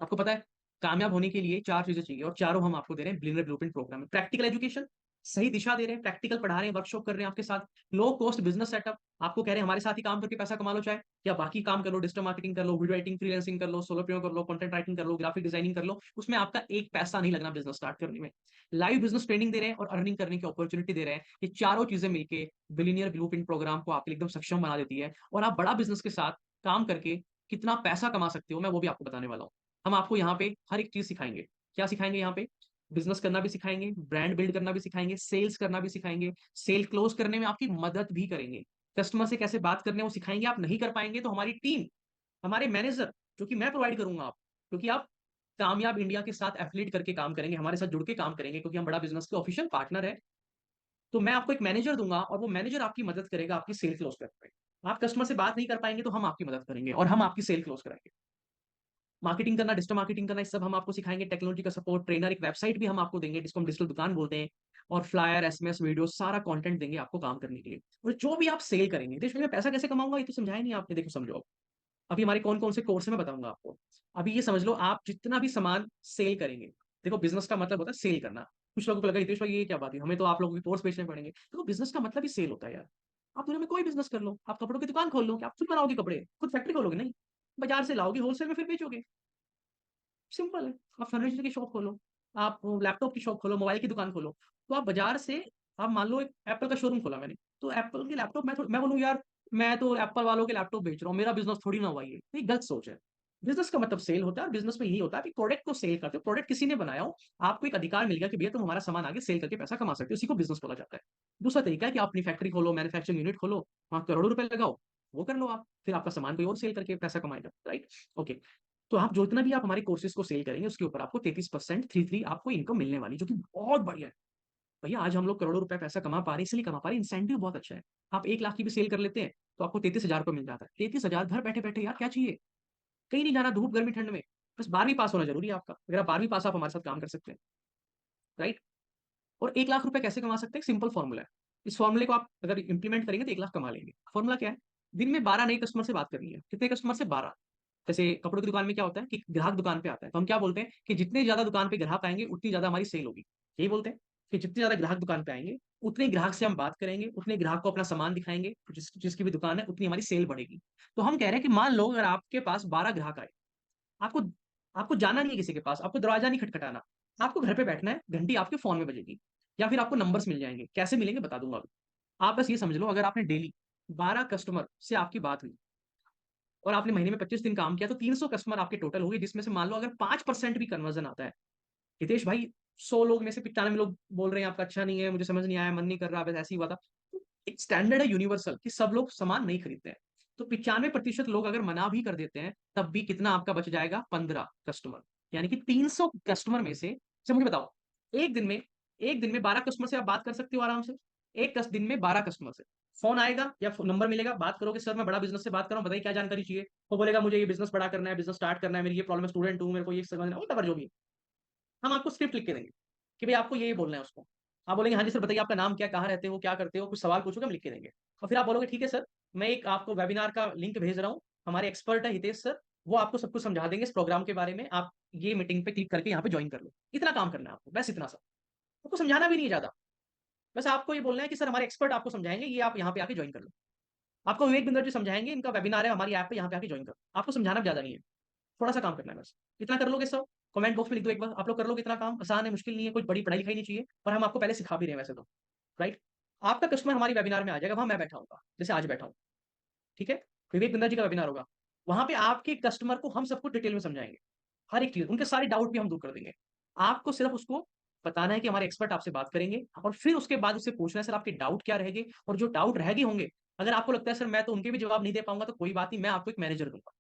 आपको पता है कामयाब होने के लिए 4 चीजें चाहिए, और चारों हम आपको दे रहे हैं बिलियनर ब्लूप्रिंट प्रोग्राम में। प्रैक्टिकल एजुकेशन, सही दिशा दे रहे हैं, प्रैक्टिकल पढ़ा रहे हैं, वर्कशॉप कर रहे हैं आपके साथ। लो कॉस्ट बिजनेस सेटअप, आपको कह रहे हैं हमारे साथ ही काम करके पैसा कमा लो, चाहे या बाकी काम कर लो, डिजिटल मार्केटिंग कर लो, वीडियो राइटिंग फ्रीलांसिंग कर लो, सोलोप्रियो कर लो, कंटेंट राइटिंग कर लो, ग्राफिक डिजाइनिंग कर लो, उसमें आपका एक पैसा नहीं लगना बिजनेस स्टार्ट करने में। लाइव बिजनेस ट्रेनिंग दे रहे हैं और अर्निंग करने की अपॉर्चुनिटी दे रहे हैं। ये चारों चीजें मिलकर बिलियनियर ब्लूप्रिंट प्रोग्राम को आपके लिए एकदम सक्षम बना देती है, और आप बड़ा बिजनेस के साथ काम करके कितना पैसा कमा सकते हो मैं वो भी आपको बताने वाला हूँ। हम आपको यहाँ पे हर एक चीज सिखाएंगे। क्या सिखाएंगे यहाँ पे? बिजनेस करना भी सिखाएंगे, ब्रांड बिल्ड करना भी सिखाएंगे, सेल्स करना भी सिखाएंगे, सेल क्लोज करने में आपकी मदद भी करेंगे, कस्टमर से कैसे बात करने वो सिखाएंगे। आप नहीं कर पाएंगे तो हमारी टीम, हमारे मैनेजर जो कि मैं प्रोवाइड करूंगा आप, क्योंकि आप कामयाब इंडिया के साथ एफिलिएट करके काम करेंगे, हमारे साथ जुड़ के काम करेंगे, क्योंकि हम बड़ा बिजनेस के ऑफिशियल पार्टनर है। तो मैं आपको एक मैनेजर दूंगा और वो मैनेजर आपकी मदद करेगा आपकी सेल क्लोज करने में। आप कस्टमर से बात नहीं कर पाएंगे तो हम आपकी मदद करेंगे और हम आपकी सेल क्लोज कराएंगे। मार्केटिंग करना, डिजिटल मार्केटिंग करना, ये सब हम आपको सिखाएंगे। टेक्नोलॉजी का सपोर्ट, ट्रेनर, एक वेबसाइट भी हम आपको देंगे जिसको हम डिजिटल दुकान बोलते हैं, और फ्लायर, एसएमएस, वीडियो, सारा कंटेंट देंगे आपको काम करने के लिए। और जो भी आप सेल करेंगे, तो इसमें मैं पैसा कैसे कमाऊंगा ये तो समझाया नहीं आपने, देखो समझो। अभी हमारे कौन कौन से कोर्स है मैं बताऊंगा आपको। अभी ये समझ लो, आप जितना भी सामान सेल करेंगे, देखो बिजनेस का मतलब होता है सेल करना। कुछ लोगों को लगा हितेश भाई ये क्या बात है, हमें तो आप लोगों के कोर्स बेचने पड़ेंगे। देखो बिजनेस का मतलब ही सेल होता है यार। आप दुनिया में कोई बिजनेस कर लो, आप कपड़ों की दुकान खोल लो, क्या आप खुद बनाओगे कपड़े, खुद फैक्ट्री खोलोगे? नहीं, बाजार से लाओगे, होलसेल में फिर बेचोगे। सिंपल है। आप फर्नीचर की शॉप खोलो, आप लैपटॉप की शॉप खोलो, मोबाइल की दुकान खोलो। तो आप बाजार से, आप मान लो एक एप्पल का शोरूम खोला मैंने, तो एप्पल के लैपटॉप मैं बोलूँ यार मैं तो एप्पल वालों के लैपटॉप बेच रहा हूँ, मेरा बिजनेस थोड़ी ना हुआ ये गलत सोच है। बिजनेस का मतलब सेल होता है, और बिजनेस में यही होता है कि प्रोडक्ट को सेल करते हो, प्रोडक्ट किसी ने बनाया हो, आपको एक अधिकार मिल गया कि भैया तुम हमारा सामान आगे सेल करके पैसा कमा सकते हो, उसी को बिजनेस बोला जाता है। दूसरा तरीका है कि आप अपनी फैक्ट्री खोलो, मैन्युफैक्चरिंग यूनिट खोलो, वहां करोड़ों रुपए लगाओ, वो कर लो आप, फिर आपका सामान कोई और सेल करके पैसा कमाएगा, राइट? ओके। तो आप जितना भी आप हमारे कोर्सेज को सेल करेंगे उसके ऊपर आपको 33% 33 आपको इनकम मिलने वाली, जो कि बहुत बढ़िया है। भैया आज हम लोग करोड़ों रुपए पैसा कमा पा रहे हैं, इसलिए कमा पा रहे हैं, इंसेंटिव बहुत अच्छा है। आप 1 लाख की भी सेल कर लेते हैं तो आपको 33,000 रुपये मिल जाता है। 33,000 घर बैठे बैठे, यार क्या चाहिए? कहीं नहीं जाना, धूप गर्मी ठंड में, बस 12वीं पास होना जरूरी है आपका। अगर आप 12वीं पास, आप हमारे साथ काम कर सकते हैं, राइट? और 1 लाख रुपए कैसे कमा सकते हैं? सिंपल फॉर्मूला है। इस फॉर्मूले को आप अगर इंप्लीमेंट करेंगे तो 1 लाख कमा लेंगे। फॉर्मूला क्या है? दिन में 12 नए कस्टमर से बात करनी है। कितने कस्टमर से? 12। जैसे कपड़ों की दुकान में क्या होता है कि ग्राहक दुकान पे आता है, तो हम क्या बोलते हैं कि जितने ज्यादा दुकान पे ग्राहक आएंगे उतनी ज्यादा हमारी सेल होगी। यही बोलते हैं कि जितने ज्यादा ग्राहक दुकान पे आएंगे उतने ग्राहक से हम बात करेंगे, उतने ग्राहक को अपना सामान दिखाएंगे, जिसकी भी दुकान है उतनी हमारी सेल बढ़ेगी। तो हम कह रहे हैं कि मान लो अगर आपके पास 12 ग्राहक आए, आपको आपको जाना नहीं है किसी के पास, आपको दरवाजा नहीं खटखटाना, आपको घर पे बैठना है, घंटी आपके फोन में बजेगी, या फिर आपको नंबर्स मिल जाएंगे। कैसे मिलेंगे बता दूंगा अभी। आप बस ये समझ लो, अगर आपने डेली 12 कस्टमर से आपकी बात हुई और आपने महीने में 25 दिन काम किया, तो 300 कस्टमर आपके टोटल हो गए, जिसमें से मान लो अगर 5% भी कन्वर्जन आता है, हितेश भाई 100 लोग में से 95 लोग बोल रहे हैं आपका अच्छा नहीं है, मुझे समझ नहीं आया, मन नहीं कर रहा, बस ऐसे ही हुआ था। तो एक स्टैंडर्ड है यूनिवर्सल कि सब लोग सामान नहीं खरीदते हैं। तो 95% लोग अगर मना भी कर देते हैं, तब भी कितना आपका बच जाएगा? 15 कस्टमर। यानी कि 300 कस्टमर में से, अच्छा मुझे बताओ, एक दिन में एक दिन में 12 कस्टमर से आप बात कर सकते हो आराम से। दिन में 12 कस्टमर से फोन आएगा या नंबर मिलेगा, बात करोगे, सर मैं बड़ा बिजनेस से बात कर रहा हूँ, बताइए क्या जानकारी चाहिए। वो बोलेगा मुझे ये बिजनेस बड़ा करना है, बिजनेस स्टार्ट करना है, मेरी ये प्रॉब्लम, स्टूडेंट हूँ, मेरे को ये समझना है, जो भी। हम आपको स्क्रिप्ट लिख के देंगे कि भाई आपको ये बोलना है उसको। आप बोलेंगे हाँ जी सर बताइए आपका नाम क्या, कहाँ रहते हो, क्या करते हो, कुछ सवाल पूछोगे, हम लिख के देंगे। और फिर आप बोलोगे ठीक है सर, मैं एक आपको वेबिनार का लिंक भेज रहा हूँ, हमारे एक्सपर्ट है हितेश सर, वो आपको सब कुछ समझा देंगे इस प्रोग्राम के बारे में, आप ये मीटिंग पे क्लिक करके यहाँ पे ज्वाइन कर लो। इतना काम करना है आपको, बस इतना सा। आपको समझाना भी नहीं है ज्यादा, बस आपको ये बोलना है कि सर हमारे एक्सपर्ट आपको समझाएंगे, ये आप यहाँ पे आके ज्वाइन कर लो। आपको विवेक बिंदर जी समझाएंगे, इनका वेबिनार है हमारी ऐप पे, यहाँ पे आके ज्वाइन करो। आपको समझाना भी ज्यादा नहीं है, थोड़ा सा काम करना है बस। इतना कर लोगे सब? कमेंट बॉक्स में लिख दो एक बार, आप लोग कर लोगे इतना काम? आसान है, मुश्किल नहीं है, कोई बड़ी पढ़ाई लिखाई नहीं चाहिए, और हम आपको पहले सिखा भी रहे हैं वैसे तो, राइट? आपका कस्टमर हमारी वेबिनार में आ जाएगा, वहां मैं बैठा हूँ, जैसे आज बैठा हूँ, ठीक है? विवेक बिंदर जी का वेबिनार होगा, वहां पे आपके कस्टमर को हम सबको डिटेल में समझाएंगे, हर एक चीज, उनके सारे डाउट भी हम दूर कर देंगे। आपको सिर्फ उसको बताना है कि हमारे एक्सपर्ट आपसे बात करेंगे, और फिर उसके बाद उससे पूछना है सर आपके डाउट क्या रहेंगे, और जो डाउट रह गए होंगे, अगर आपको लगता है सर मैं तो उनके भी जवाब नहीं दे पाऊंगा, तो कोई बात नहीं, मैं आपको एक मैनेजर दूंगा,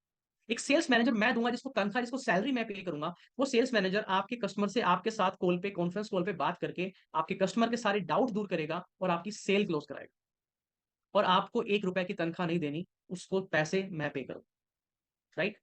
एक सेल्स मैनेजर मैं दूंगा, जिसको तनख्वाह, जिसको सैलरी मैं पे करूंगा। वो सेल्स मैनेजर आपके कस्टमर से आपके साथ कॉल पे, कॉन्फ्रेंस कॉल पे बात करके आपके कस्टमर के सारे डाउट दूर करेगा और आपकी सेल क्लोज कराएगा। और आपको 1 रुपए की तनख्वाह नहीं देनी, उसको पैसे मैं पे करूँ, राइट?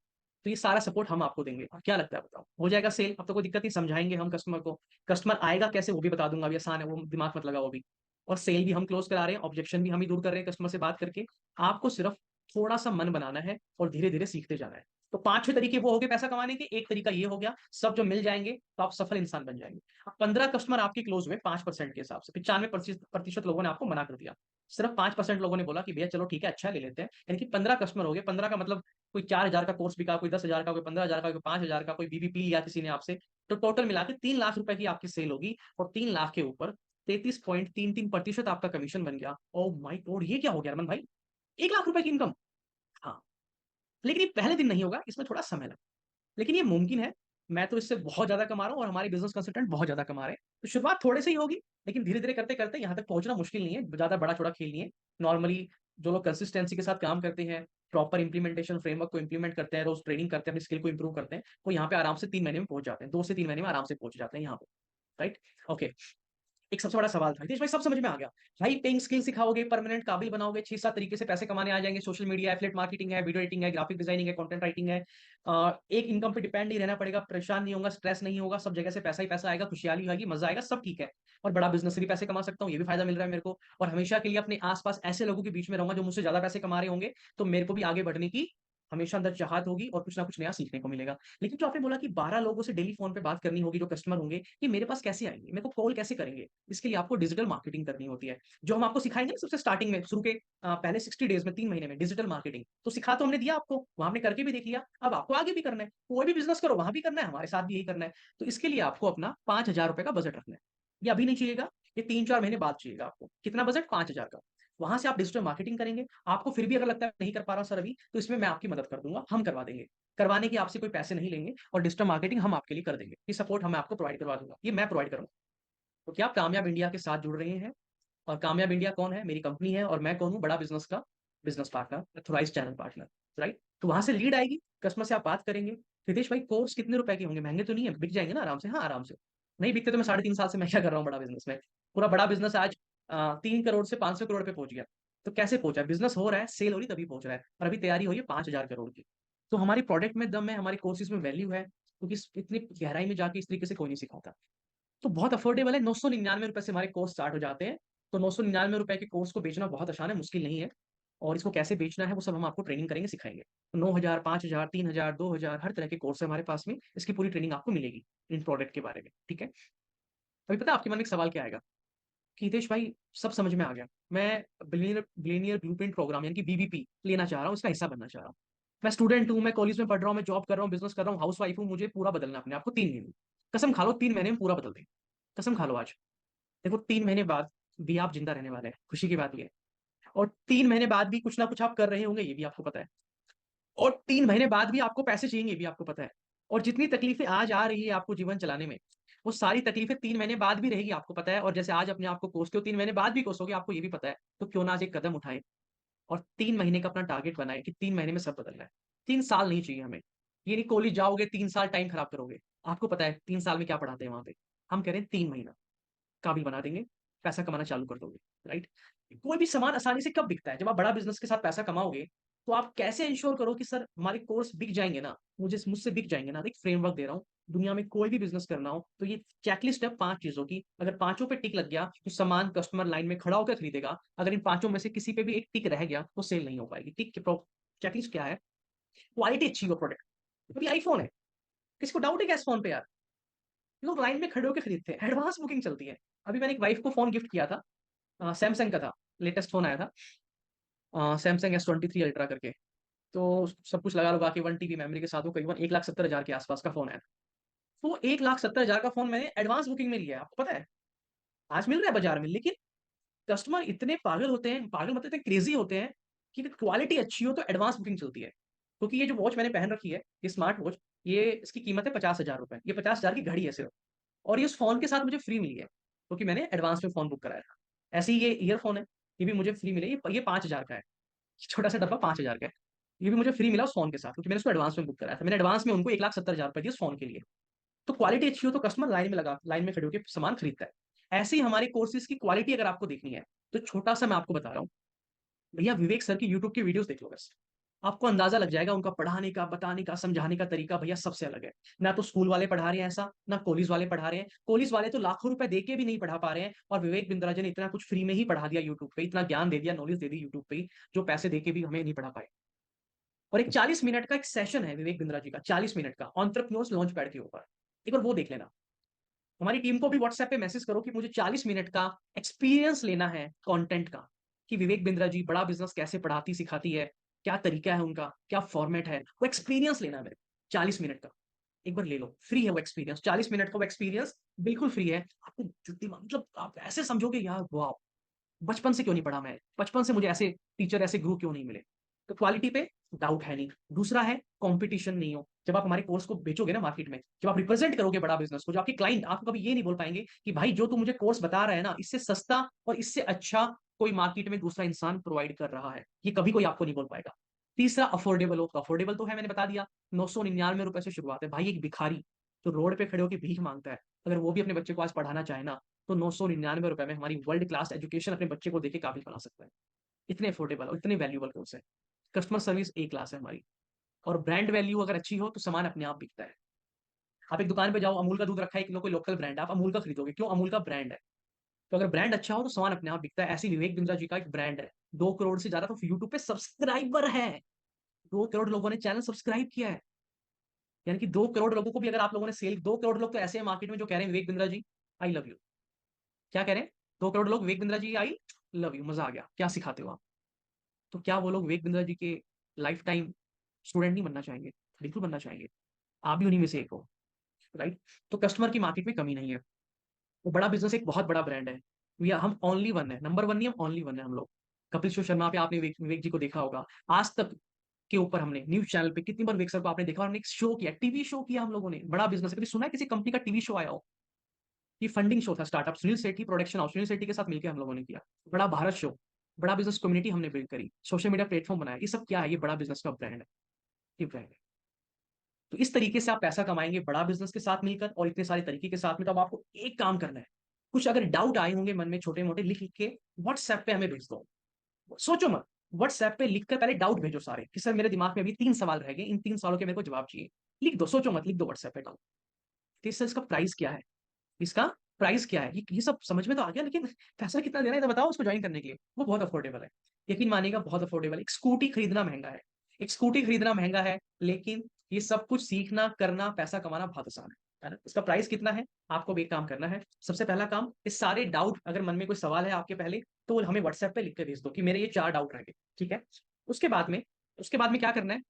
तो ये सारा सपोर्ट हम आपको देंगे। क्या लगता है बताओ, हो जाएगा सेल? अब तो कोई दिक्कत नहीं, समझाएंगे हम कस्टमर को। कस्टमर आएगा कैसे वो भी बता दूंगा, अभी आसान है, वो दिमाग मत लगाओ अभी। और सेल भी हम क्लोज करा रहे हैं, ऑब्जेक्शन भी हम ही दूर कर रहे हैं कस्टमर से बात करके। आपको सिर्फ थोड़ा सा मन बनाना है और धीरे धीरे सीखते जाना है। तो 5-6 तरीके वो हो गए पैसा कमाने के, एक तरीका ये हो गया, सब जो मिल जाएंगे तो आप सफल इंसान बन जाएंगे। अब 15 कस्टमर आपके क्लोज हुए 5% के हिसाब से, 95% लोगों ने आपको मना कर दिया, सिर्फ 5% लोगों ने बोला कि भैया चलो ठीक है, अच्छा ले लेते हैं। यानी कि 15 कस्टमर हो गए। 15 का मतलब कोई 4,000 का कोर्स बिका, कोई 10,000 का, कोई 15,000 का, कोई 5,000 का, कोई बीबीपी लिया किसी ने आपसे। तो टोटल मिला के 3 लाख रुपए की आपकी सेल होगी, और 3 लाख के ऊपर 33.33% आपका कमीशन बन गया। ओ माय गॉड, ये क्या हो गया अरमान भाई, 1 लाख रुपए की इनकम। हाँ, लेकिन ये पहले दिन नहीं होगा, इसमें थोड़ा समय लगेगा, लेकिन ये मुमकिन है। मैं तो इससे बहुत ज्यादा कमा रहा हूँ और हमारे बिजनेस कंसल्टेंट बहुत ज्यादा कमा रहे हैं। तो शुरुआत थोड़े से ही होगी, लेकिन धीरे धीरे करते करते यहाँ तक पहुंचना मुश्किल नहीं है, ज्यादा बड़ा चौड़ा खेल नहीं है। नॉर्मली जो लोग कंसिस्टेंसी के साथ काम करते हैं, प्रॉपर इंप्लीमेंटेशन फ्रेमवर्क को इंप्लीमेंट करते हैं, रोज ट्रेनिंग करते हैं, अपनी स्किल को इंप्रूव करते हैं, वो यहाँ पे आराम से 3 महीने में पहुंच जाते हैं, 2 से 3 महीने में आराम से पहुंच जाते हैं यहाँ पे। Right, okay. एक सबसे बड़ा सवाल था, हितेश भाई सब समझ में आ गया भाई, पेइंग स्किल सिखाओगे, परमानेंट काबिल बनाओगे, 6-7 तरीके से पैसे कमाने आ जाएंगे, सोशल मीडिया, एफिलिएट मार्केटिंग है, वीडियो एडिटिंग है, ग्राफिक डिजाइनिंग है, कंटेंट राइटिंग है। एक इनकम पे डिपेंड नहीं रहना पड़ेगा, परेशान नहीं होगा, स्ट्रेस नहीं होगा, सब जगह से पैसा ही पैसा आएगा, खुशहाली आएगी, मजा आएगा, सब ठीक है। और बड़ा बिजनेस से भी पैसे कमा सकता हूँ, ये भी फायदा मिल रहा है मेरे को। और हमेशा के लिए अपने आसपास ऐसे लोगों के बीच में रहूंगा जो मुझसे ज्यादा पैसे कमा रहे होंगे, तो मेरे को भी आगे बढ़ने की हमेशा अंदर चाहत होगी और कुछ ना कुछ नया सीखने को मिलेगा। लेकिन जो आपने बोला कि 12 लोगों से डेली फोन पे बात करनी होगी, जो कस्टमर होंगे, ये मेरे पास कैसे आएंगे, मेरे को कॉल कैसे करेंगे? इसके लिए आपको डिजिटल मार्केटिंग करनी होती है, जो हम आपको सिखाएंगे ना सबसे स्टार्टिंग में, शुरू के पहले 60 डेज में, 3 महीने में डिजिटल मार्केटिंग तो सिखा तो हमने दिया आपको, वहां हमने करके भी देख लिया, अब आपको आगे भी करना है, कोई भी बिजनेस करो वहां भी करना है, हमारे साथ भी यही करना है। तो इसके लिए आपको अपना 5,000 रुपए का बजट रखना है। ये अभी नहीं चाहिएगा, ये 3-4 महीने बाद चाहिएगा आपको। कितना बजट? 5,000 का। वहां से आप डिजिटल मार्केटिंग करेंगे। आपको फिर भी अगर लगता है नहीं कर पा रहा सर अभी, तो इसमें मैं आपकी मदद कर दूंगा, हम करवा देंगे। करवाने की आपसे कोई पैसे नहीं लेंगे, और डिजिटल मार्केटिंग हम आपके लिए कर देंगे, ये सपोर्ट हम आपको प्रोवाइड करवा दूंगा, ये मैं प्रोवाइड करूंगा। तो क्या आप कामयाब इंडिया के साथ जुड़ रहे हैं? और कामयाब इंडिया कौन है? मेरी कंपनी है, और मैं कौन हूँ? बड़ा बिजनेस का business partner, authorise channel partner. Right, तो वहां से लीड आएगी, कस्टमर से आप बात करेंगे, हितेश भाई कोर्स कितने रुपए के होंगे? महंगे तो नहीं है, बिक जाएंगे ना आराम से? हाँ आराम से। नहीं बिकते तो मैं 3.5 साल से मैं क्या कर रहा हूँ बड़ा बिजनेस में, पूरा बड़ा बिजनेस आज 3 करोड़ से 500 करोड़ पे पहुंच गया। तो कैसे पहुंचा? बिजनेस हो रहा है, सेल हो रही तभी पहुंच रहा है, और अभी तैयारी हो रही है 5,000 करोड़ की। तो हमारी प्रोडक्ट में दम है, हमारे कोर्सेज में वैल्यू है, क्योंकि इतनी गहराई में जाके इस तरीके से कोई नहीं सिखाता। तो बहुत अफोर्डेबल है, 999 रुपए से हमारे कोर्स स्टार्ट हो जाते हैं। तो 999 रुपए के कोर्स को बेचना बहुत आसान है, मुश्किल नहीं है। और इसको कैसे बेचना है वो सब हम आपको ट्रेनिंग करेंगे, सिखाएंगे। तो 9,000, 5,000, 3,000, 2,000 हर तरह के कोर्स है हमारे पास में, इसकी पूरी ट्रेनिंग आपको मिलेगी इन प्रोडक्ट के बारे में। ठीक है, अभी पता है आपके मन में एक सवाल क्या आएगा कि हितेश भाई सब समझ में आ गया, मैं बिलियनियर बिलियनियर ब्लूप्रिंट प्रोग्राम यानी कि बीबीपी लेना चाह रहा हूँ, इसका हिस्सा बनना चाह रहा हूँ। मैं स्टूडेंट हूँ, मैं कॉलेज में पढ़ रहा हूँ, मैं जॉब कर रहा हूँ, बिजनेस कर रहा हूँ, हाउस वाइफ हूँ, मुझे पूरा बदलना है अपने आप को 3 महीने। कसम खा लो 3 महीने में पूरा बदल दे, कसम खा लो आज। देखो 3 महीने बाद भी आप जिंदा रहने वाले हैं, खुशी की बात यह है। और 3 महीने बाद भी कुछ ना कुछ आप कर रहे होंगे, ये भी आपको पता है। और 3 महीने बाद भी आपको पैसे चाहिए, ये भी आपको पता है। और जितनी तकलीफें आज आ रही है आपको जीवन चलाने में, वो सारी तकलीफें 3 महीने बाद भी रहेगी, आपको पता है। और जैसे आज अपने आप को कोसते हो, 3 महीने बाद भी कोसोगे, आपको ये भी पता है। तो क्यों ना आज एक कदम उठाए और 3 महीने का अपना टारगेट बनाए कि 3 महीने में सब बदलना है। 3 साल नहीं चाहिए हमें। ये नहीं कॉलेज जाओगे 3 साल टाइम खराब करोगे, आपको पता है 3 साल में क्या पढ़ाते हैं वहां पे। हम कह रहे हैं 3 महीना काबिल बना देंगे, पैसा कमाना चालू कर दोगे। राइट, कोई भी सामान आसानी से कब बिकता है? जब आप बड़ा बिजनेस के साथ पैसा कमाओगे। तो आप कैसे इंश्योर करो कि सर हमारे कोर्स बिक जाएंगे ना, मुझसे बिक जाएंगे ना? एक फ्रेमवर्क दे रहा हूँ, दुनिया में कोई भी बिजनेस करना हो तो ये चेकलिस्ट है 5 चीजों की, अगर पांचों पे टिक लग गया तो सामान कस्टमर लाइन में खड़ा होकर खरीदेगा। अगर इन पांचों में से किसी पे भी एक टिक रह गया तो सेल नहीं हो पाएगी। टिक चेकलिस्ट क्या है? क्वालिटी अच्छी हो प्रोडक्ट। अभी आईफोन है, किसको डाउट है क्या इस फोन पे यार? लोग लाइन में खड़े होकर खरीदते हैं, एडवांस बुकिंग चलती है। अभी मैंने एक वाइफ को फोन गिफ्ट किया था, सैमसंग का था, लेटेस्ट फोन आया था, सैमसंग S23 अल्ट्रा करके। तो सब कुछ लगा लगा के 1 TB मेमोरी के साथ वो करीबन 1,70,000 के आसपास का फोन है। तो 1,70,000 का फोन मैंने एडवांस बुकिंग में लिया है, आपको पता है। आज मिल रहा है बाजार में, लेकिन कस्टमर इतने पागल होते हैं, पागल मतलब इतने क्रेजी होते हैं कि क्वालिटी अच्छी हो तो एडवांस बुकिंग चलती है। क्योंकि ये जो वॉच मैंने पहन रखी है, ये स्मार्ट वॉच, ये इसकी कीमत है 50,000 रुपए, ये 50,000 की घड़ी है सिर्फ। और ये उस फोन के साथ मुझे फ्री मिली है, क्योंकि मैंने एडवांस में फोन बुक कराया था। ऐसे ही ये ईयरफोन है, ये भी मुझे फ्री मिले, ये 5,000 का है, छोटा सा डब्बा 5,000 का है। ये भी मुझे फ्री मिला उस फोन के साथ, क्योंकि मैंने उसको एडवांस में बुक कराया था। मैंने एडवांस में उनको 1,70,000 रुपए दिए उस फोन के लिए। तो क्वालिटी अच्छी हो तो कस्टमर लाइन में खड़े होकर सामान खरीदता है। ऐसे ही हमारे कोर्सेज की क्वालिटी अगर आपको देखनी है, तो छोटा सा मैं आपको बता रहा हूँ, भैया विवेक सर की यूट्यूब की वीडियोस देख लो बस। आपको अंदाजा लग जाएगा उनका पढ़ाने का, बताने का, समझाने का तरीका भैया सबसे अलग है। ना तो स्कूल वाले पढ़ा रहे हैं ऐसा, ना कॉलेज वाले पढ़ा रहे हैं। कॉलेज वाले तो लाखों रुपए दे के भी नहीं पढ़ा पा रहे हैं, और विवेक बिंद्रा जी ने इतना कुछ फ्री में ही पढ़ा दिया यूट्यूब पे, इतना ज्ञान दे दिया, नॉलेज दे दी यूट्यूब पे ही, जो पैसे दे के भी हमें नहीं पढ़ा पाए। और एक 40 मिनट का एक सेशन है विवेक बिंद्रा जी का, 40 मिनट का, एंटरप्रेन्योर्स लॉन्च पैड के ऊपर। एक बार वो देख लेना। हमारी टीम को भी व्हाट्सएप पे मैसेज करो कि मुझे 40 मिनट का एक्सपीरियंस लेना है कंटेंट का, कि विवेक बिंद्रा जी बड़ा बिजनेस कैसे पढ़ाती सिखाती है, क्या तरीका है उनका, क्या फॉर्मेट है, वो एक्सपीरियंस लेना है मेरे, 40 मिनट का। एक बार ले लो, फ्री है वो एक्सपीरियंस, 40 मिनट का वो एक्सपीरियंस बिल्कुल फ्री है। आपको मतलब आप ऐसे समझोगे यार वाह, बचपन से क्यों नहीं पढ़ा मैं, बचपन से मुझे ऐसे टीचर, ऐसे गुरु क्यों नहीं मिले। तो क्वालिटी पे डाउट है नहीं। दूसरा है कंपटीशन नहीं हो। जब आप हमारे कोर्स को बेचोगे ना मार्केट में, जब आप रिप्रेजेंट करोगे बड़ा बिजनेस को, जो आपके क्लाइंट आपको कभी ये नहीं बोल पाएंगे कि भाई जो तू मुझे कोर्स बता रहा है ना, इससे सस्ता और इससे अच्छा कोई मार्केट में दूसरा इंसान प्रोवाइड कर रहा है, ये कभी कोई आपको नहीं बोल पाएगा। तीसरा अफोर्डेबल हो, तो अफोर्डेबल तो है, मैंने बता दिया, 999 रुपए से शुरुआत है भाई। एक भिखारी जो रोड पे खड़े होकर भीख मांगता है, अगर वो भी अपने बच्चे को आज पढ़ाना चाहे ना, तो 999 रुपए में हमारी वर्ल्ड क्लास एजुकेशन अपने बच्चे को देके काबिल बना सकता है। इतने अफोर्डेबल और इतने वैल्यूबल कोर्स है। कस्टमर सर्विस ए क्लास है हमारी। और ब्रांड वैल्यू अगर अच्छी हो तो सामान अपने आप बिकता है। आप एक दुकान पे जाओ, अमूल का दूध रखा है, किलो कोई लोकल ब्रांड है, आप अमूल का खरीदोगे क्यों? अमूल का ब्रांड है। तो अगर ब्रांड अच्छा हो तो सामान अपने आप बिकता है। ऐसी विवेक बिंद्रा जी का एक ब्रांड है, 2 करोड़ से ज्यादा तो यूट्यूब पे सब्सक्राइबर है। 2 करोड़ लोगों ने चैनल सब्सक्राइब किया है। यानी कि 2 करोड़ लोगों को भी अगर आप लोगों ने सेल, 2 करोड़ लोग तो ऐसे हैं मार्केट में जो कह रहे हैं Vivek Bindra ji I love you. क्या कह रहे हैं? 2 करोड़ लोग Vivek Bindra ji I love you, मजा आ गया, क्या सिखाते हो आप। तो क्या वो लोग विवेक बिंद्रा जी के लाइफ टाइम स्टूडेंट नहीं बनना चाहेंगे? बिल्कुल बनना चाहेंगे। आप भी उन्हीं में से एक हो, राइट? तो कस्टमर की मार्केट में कमी नहीं है। वो बड़ा बिजनेस एक बहुत बड़ा ब्रांड है। हम ओनली वन है, नंबर वन नहीं, हम ओनली वन है हम लोग। कपिल शो शर्मा पे आपने विवेक जी को देखा होगा। आज तक के ऊपर हमने न्यूज चैनल पे कितनी बार विवेक सर को आपने देखा, और हमने एक शो किया, टीवी शो किया हम लोगों ने। बड़ा बिजनेस है, कभी सुना है किसी कंपनी का टीवी शो आया हो? ये फंडिंग शो था, स्टार्टअप सुनील सेठी प्रोडक्शन हाउस, सुनील सेठी के साथ मिलकर हम लोगों ने किया। बड़ा भारत शो, बड़ा बिजनेस कम्युनिटी हमने बिल्ड करी, सोशल मीडिया प्लेटफॉर्म बनाया। ये सब क्या है? ये बड़ा बिजनेस का ब्रांड है, ये ब्रांड है। तो इस तरीके से आप पैसा कमाएंगे बड़ा बिजनेस के साथ मिलकर, और इतने सारे तरीके के साथ में। तो अब आपको एक काम करना है, कुछ अगर डाउट आए होंगे मन में छोटे मोटे, लिख लिख के व्हाट्सएप पे हमें भेज दो। सोचो मत, व्हाट्सएप पे लिखकर पहले डाउट भेजो सारे, कि सर मेरे दिमाग में अभी 3 सवाल रह गए, इन 3 सवालों के मेरे को जवाब चाहिए। लिख दो, सोचो मत, लिख दो व्हाट्सएप पे डाउट। तो सर इसका प्राइस क्या है, इसका प्राइस क्या है, ये सब समझ में तो आ गया, लेकिन पैसा कितना देना है तो बताओ उसको ज्वाइन करने के लिए। वो बहुत अफोर्डेबल है, यकीन मानिएगा, बहुत अफोर्डेबल है। एक स्कूटी खरीदना महंगा है, एक स्कूटी खरीदना महंगा है, लेकिन ये सब कुछ सीखना, करना, पैसा कमाना बहुत आसान है ना? इसका प्राइस कितना है? आपको भी एक काम करना है। सबसे पहला काम, इस सारे डाउट, अगर मन में कोई सवाल है आपके पहले, तो हमें व्हाट्सएप पे लिख के भेज दो कि मेरे ये 4 डाउट रह गए, ठीक है? उसके बाद में उसके बाद में क्या करना है?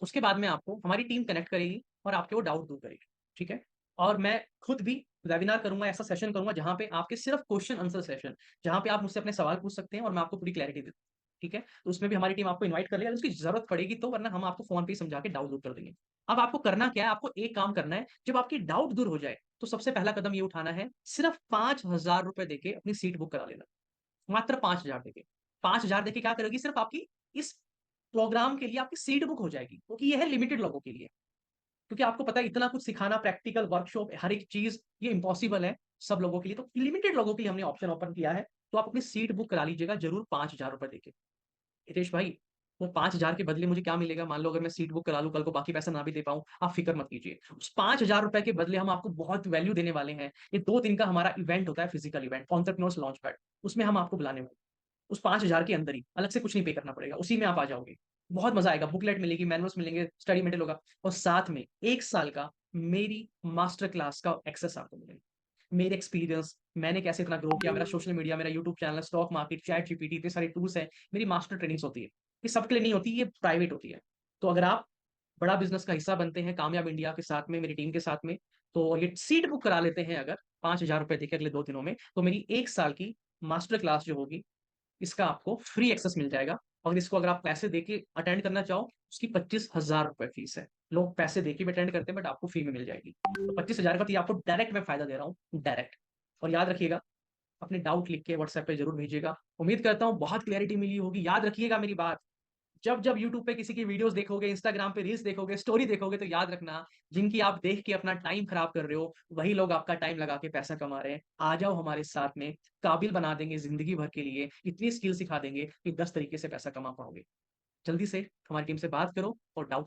उसके बाद में आपको हमारी टीम कनेक्ट करेगी और आपके वो डाउट दूर करेगी, ठीक है? और मैं खुद भी वेबिनार करूंगा, ऐसा सेशन करूंगा जहां पे आपके सिर्फ क्वेश्चन आंसर सेशन, जहां पे आप मुझसे अपने सवाल पूछ सकते हैं और मैं आपको पूरी क्लैरिटी दे दूँ, ठीक है? तो उसमें भी हमारी टीम आपको इनवाइट कर लेगी, अगर उसकी जरूरत पड़ेगी तो, वरना हम आपको फोन पे ही समझा के डाउट दूर कर देंगे। अब आपको करना क्या है? आपको एक काम करना है, जब आपकी डाउट दूर हो जाए तो सबसे पहला कदम ये उठाना है, सिर्फ 5,000 रुपए देके अपनी सीट बुक करा लेना। मात्र 5,000 देके। 5,000 देके क्या करोगी? सिर्फ आपकी इस प्रोग्राम के लिए आपकी सीट बुक हो जाएगी, क्योंकि ये है लिमिटेड लोगों के लिए। क्योंकि आपको पता है इतना कुछ सिखाना, प्रैक्टिकल वर्कशॉप, हर एक चीज, ये इम्पॉसिबल है सब लोगों के लिए। तो लिमिटेड लोगों के लिए हमने ऑप्शन ओपन किया है। तो आप अपनी सीट बुक करा लीजिएगा जरूर, 5,000 रुपए देके। हितेश भाई, वो 5,000 के बदले मुझे क्या मिलेगा? मान लो अगर मैं सीट बुक करा लूं, कल को बाकी पैसा ना भी दे पाऊं, आप फिक्र मत कीजिए। उस 5,000 रुपए के बदले हम आपको बहुत वैल्यू देने वाले हैं। ये 2 दिन का हमारा इवेंट होता है, physical event, entrepreneurs launch pad. उसमें हम आपको बुलाने वाले हैं। उस 5,000 के अंदर ही, अलग से कुछ नहीं पे करना पड़ेगा, उसी में आप आ जाओगे। बहुत मजा आएगा, बुकलेट मिलेगी, मैनुअल्स मिलेंगे, स्टडी मटेरियल होगा, और साथ में 1 साल का मेरी मास्टर क्लास का एक्सेस आपको मिलेगा। मेरे एक्सपीरियंस, मैंने कैसे इतना ग्रो किया, मेरा सोशल मीडिया, मेरा YouTube channel, stock market, chat GPT, इतने सारे टूल्स हैं। मेरी मास्टर ट्रेनिंग्स होती है। ये सबके लिए नहीं होती, ये प्राइवेट होती है। तो अगर आप बड़ा बिजनेस का हिस्सा बनते हैं कामयाब इंडिया के साथ में, मेरी टीम के साथ में, तो ये सीट बुक करा लेते हैं अगर 5,000 रुपए देकर अगले 2 दिनों में, तो मेरी 1 साल की मास्टर क्लास जो होगी, इसका आपको फ्री एक्सेस मिल जाएगा। और इसको अगर आप पैसे देके अटेंड करना चाहो, उसकी 25,000 रुपए फीस है। लोग पैसे देके भी अटेंड करते हैं, बट आपको फ्री में मिल जाएगी। तो 25,000 का तो ये आपको डायरेक्ट मैं फायदा दे रहा हूँ, डायरेक्ट। और याद रखिएगा, अपने डाउट लिख के व्हाट्सएप पे जरूर भेजिएगा। उम्मीद करता हूँ बहुत क्लैरिटी मिली होगी। याद रखिएगा मेरी बात, जब जब यूट्यूब पे किसी की वीडियोस देखोगे, इंस्टाग्राम पे रील्स देखोगे, स्टोरी देखोगे, तो याद रखना, जिनकी आप देख के अपना टाइम खराब कर रहे हो, वही लोग आपका टाइम लगा के पैसा कमा रहे हैं। आ जाओ हमारे साथ में, काबिल बना देंगे जिंदगी भर के लिए, इतनी स्किल सिखा देंगे कि 10 तरीके से पैसा कमा पाओगे। जल्दी से हमारी टीम से बात करो और डाउट